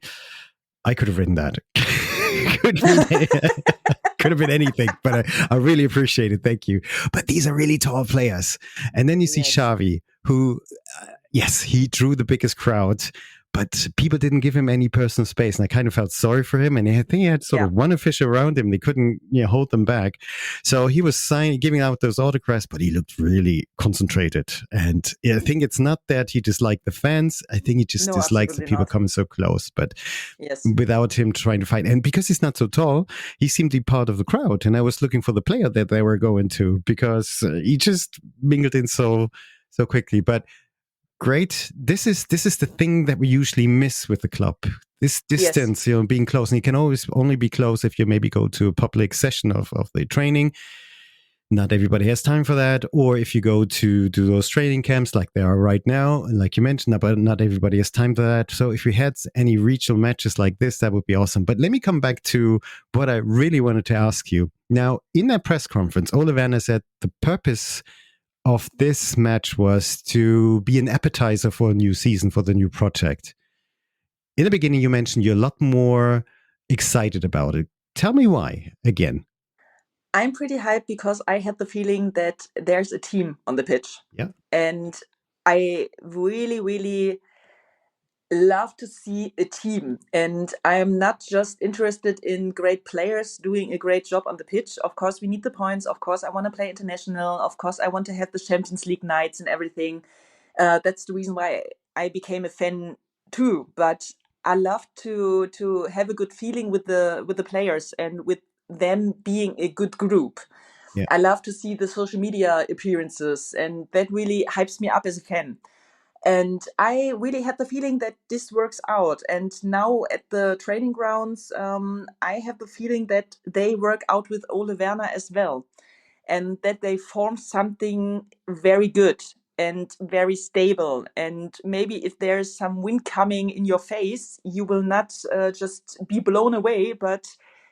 I could have written that. Could have been anything, but I really appreciate it. Thank you. But these are really tall players. And then you see Xavi, who, yes, he drew the biggest crowd, but people didn't give him any personal space. And I kind of felt sorry for him. And I think he had sort of one official around him. They couldn't hold them back. So he was giving out those autographs, but he looked really concentrated. And I think it's not that he disliked the fans. I think he just dislikes the people coming so close. But without him trying to fight. And because he's not so tall, he seemed to be part of the crowd. And I was looking for the player that they were going to, because he just mingled in so quickly. But great. This is the thing that we usually miss with the club. This distance, being close. And you can always only be close if you maybe go to a public session of the training. Not everybody has time for that. Or if you go to do those training camps like they are right now, like you mentioned, but not everybody has time for that. So if we had any regional matches like this, that would be awesome. But let me come back to what I really wanted to ask you. Now, in that press conference, Ole Werner said the purpose of this match was to be an appetizer for a new season, for the new project. In the beginning, you mentioned you're a lot more excited about it. Tell me why, again. I'm pretty hyped because I had the feeling that there's a team on the pitch. Yeah. And I really, really love to see a team. And I am not just interested in great players doing a great job on the pitch. Of course, we need the points. Of course, I want to play international. Of course, I want to have the Champions League nights and everything. That's the reason why I became a fan too. But I love to have a good feeling with the players and with them being a good group. Yeah. I love to see the social media appearances, and that really hypes me up as a fan. And I really had the feeling that this works out. And now at the training grounds, I have the feeling that they work out with Ole Werner as well. And that they form something very good and very stable. And maybe if there's some wind coming in your face, you will not just be blown away, but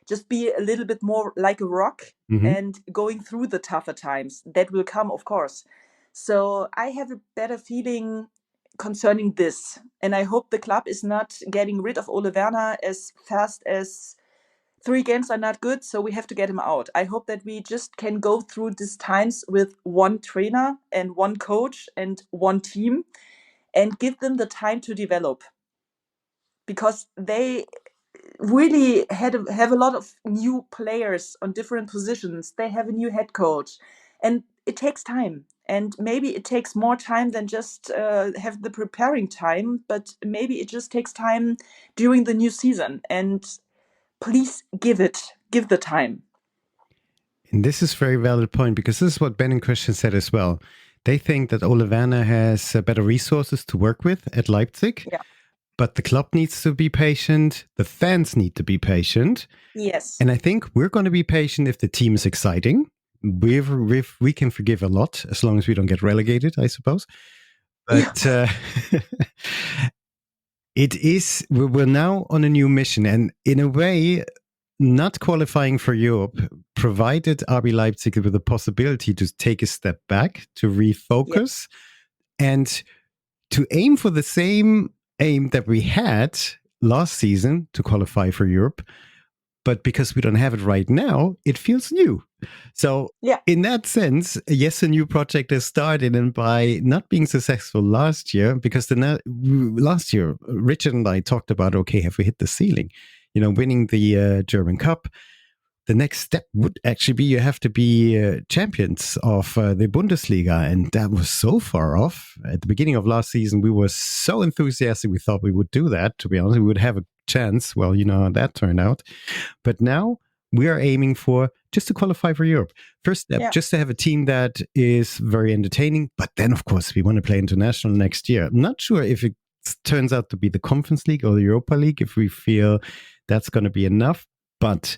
just be a little bit more like a rock and going through the tougher times. That will come, of course. So I have a better feeling concerning this. And I hope the club is not getting rid of Ole Werner as fast as 3 games are not good, so we have to get him out. I hope that we just can go through these times with one trainer and one coach and one team and give them the time to develop. Because they really have a lot of new players on different positions. They have a new head coach. And it takes time. And maybe it takes more time than just have the preparing time, but maybe it just takes time during the new season. And please give the time. And this is a very valid point, because this is what Ben and Christian said as well. They think that Ole Werner has better resources to work with at Leipzig. Yeah. But the club needs to be patient. The fans need to be patient. Yes. And I think we're going to be patient if the team is exciting. We can forgive a lot as long as we don't get relegated, I suppose. But we're now on a new mission. And in a way, not qualifying for Europe provided RB Leipzig with the possibility to take a step back, to refocus, and to aim for the same aim that we had last season to qualify for Europe. But because we don't have it right now, it feels new. So in that sense, yes, a new project has started. And by not being successful last year, because last year, Richard and I talked about, okay, have we hit the ceiling? Winning the German Cup. The next step would actually be you have to be champions of the Bundesliga. And that was so far off. At the beginning of last season, we were so enthusiastic. We thought we would do that. To be honest, we would have a chance. Well, you know how that turned out. But now we are aiming for just to qualify for Europe. First step, just to have a team that is very entertaining. But then, of course, we want to play international next year. I'm not sure if it turns out to be the Conference League or the Europa League, if we feel that's going to be enough. But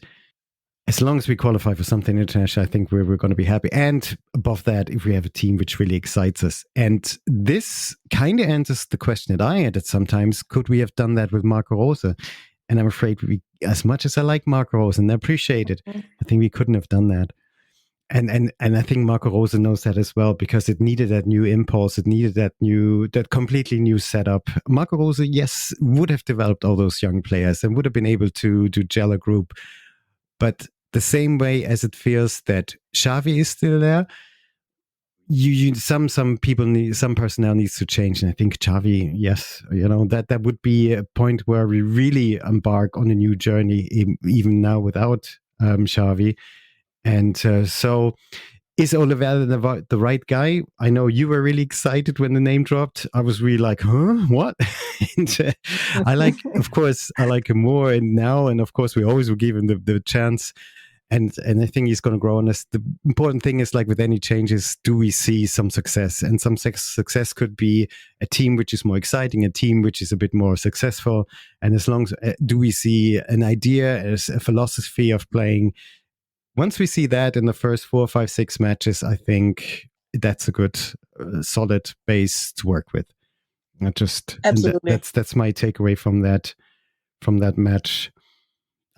as long as we qualify for something international, I think we're going to be happy. And above that, if we have a team which really excites us. And this kind of answers the question that I had sometimes. Could we have done that with Marco Rose? And I'm afraid as much as I like Marco Rose and I appreciate it, I think we couldn't have done that. And I think Marco Rose knows that as well, because it needed that new impulse. It needed that completely new setup. Marco Rose, yes, would have developed all those young players and would have been able to gel a group. But the same way as it feels that Xavi is still there, some people need, some personnel needs to change. And I think Xavi, yes, that would be a point where we really embark on a new journey, even now without Xavi. And so is Ole Werner the right guy? I know you were really excited when the name dropped. I was really like, huh, what? And of course, I like him more and now. And of course, we always will give him the chance. And I think he's going to grow on us. The important thing is, like with any changes, do we see some success? And some success could be a team which is more exciting, a team which is a bit more successful. And as long as, do we see an idea, as a philosophy of playing? Once we see that in the first 4, 5, 6 matches, I think that's a good, solid base to work with. Absolutely. That's my takeaway from that match.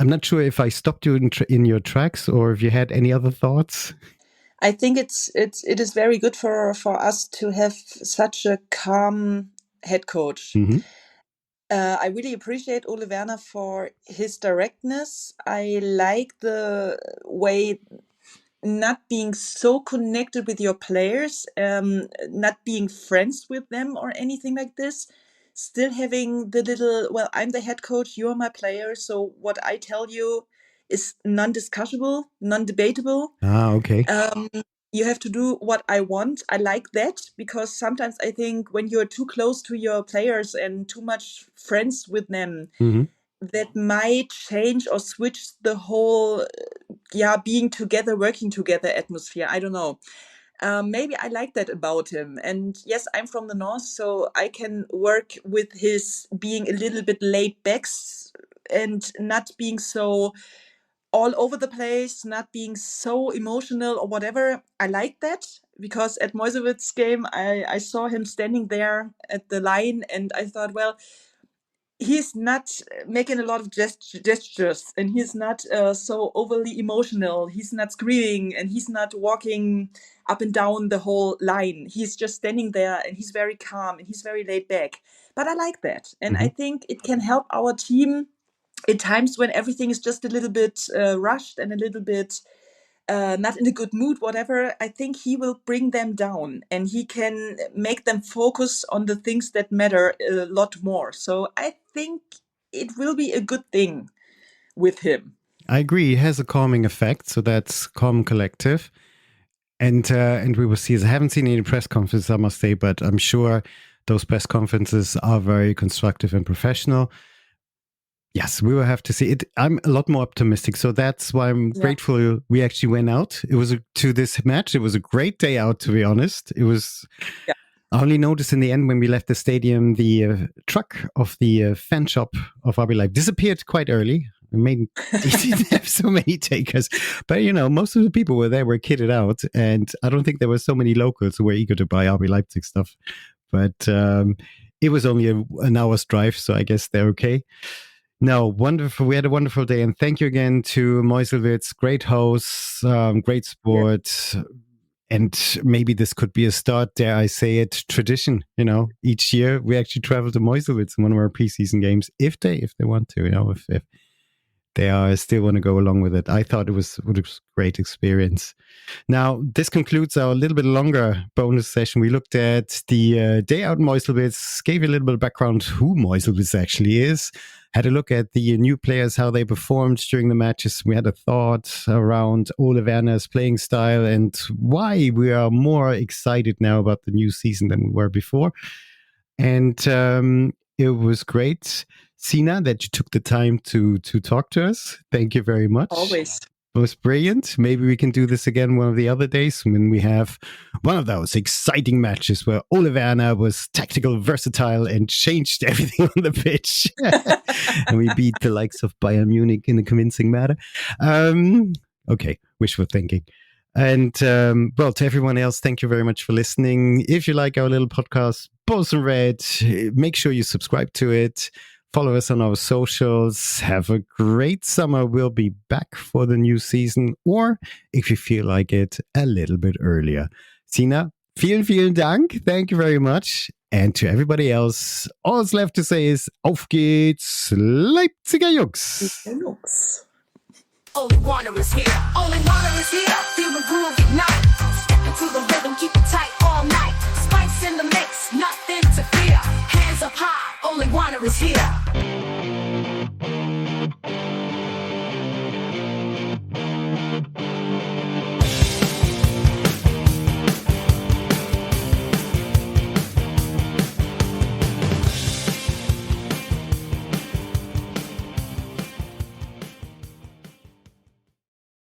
I'm not sure if I stopped you in your tracks or if you had any other thoughts. I think it is very good for us to have such a calm head coach. Mm-hmm. I really appreciate Ole Werner for his directness. I like the way, not being so connected with your players, not being friends with them or anything like this. Still having the little, well, I'm the head coach, you're my player, so what I tell you is non-discussable, non-debatable. Okay. You have to do what I want. I like that, because sometimes I think when you're too close to your players and too much friends with them, mm-hmm. that might change or switch the whole, being together, working together atmosphere. I don't know. Maybe I like that about him. And yes, I'm from the north, so I can work with his being a little bit laid back and not being so all over the place, not being so emotional or whatever. I like that, because at Meuselwitz game, I saw him standing there at the line, and I thought, well, he's not making a lot of gestures, and he's not so overly emotional. He's not screaming, and he's not walking up and down the whole line. He's just standing there, and he's very calm, and he's very laid back. But I like that. And Mm-hmm. I think it can help our team at times when everything is just a little bit rushed and a little bit not in a good mood, whatever. I think he will bring them down, and he can make them focus on the things that matter a lot more. So I think it will be a good thing with him. I agree. He has a calming effect, so that's calm collective. And we will see. I haven't seen any press conferences, I must say, but I'm sure those press conferences are very constructive and professional. Yes, we will have to see it. I'm a lot more optimistic, so that's why I'm grateful we actually went out. It was to this match. It was a great day out, to be honest. It was. Yeah. I only noticed in the end when we left the stadium, the truck of the fan shop of RB Live disappeared quite early. It didn't have so many takers, but most of the people were kitted out, and I don't think there were so many locals who were eager to buy RB Leipzig stuff. But it was only an hour's drive, so I guess they're okay. No, wonderful. We had a wonderful day, and thank you again to Meuselwitz. Great hosts, great sport. Yeah. And maybe this could be a start, dare I say it, tradition. Each year we actually travel to Meuselwitz in one of our preseason games, if they want to. If they still want to go along with it. I thought it was a great experience. Now, this concludes our little bit longer bonus session. We looked at the day out in Meuselwitz, gave you a little bit of background who Meuselwitz actually is, had a look at the new players, how they performed during the matches. We had a thought around Ole Werner's playing style and why we are more excited now about the new season than we were before. And it was great, Sina, that you took the time to talk to us. Thank you very much. Always. It was brilliant. Maybe we can do this again one of the other days when we have one of those exciting matches where Ole Werner was tactical, versatile, and changed everything on the pitch. And we beat the likes of Bayern Munich in a convincing manner. Okay, wishful thinking. And well, to everyone else, thank you very much for listening. If you like our little podcast, Bows and Red, make sure you subscribe to it. Follow us on our socials. Have a great summer. We'll be back for the new season, or if you feel like it, a little bit earlier. Sina, vielen Dank. Thank you very much. And to everybody else, all that's left to say is Auf geht's, Leipziger Jungs. Ole Werner is here. Ole Werner is here. Feel the groove ignite. Step into the rhythm, keep it tight all night. Spice in the mix, nothing to fear. Hands up high, Ole Werner is here.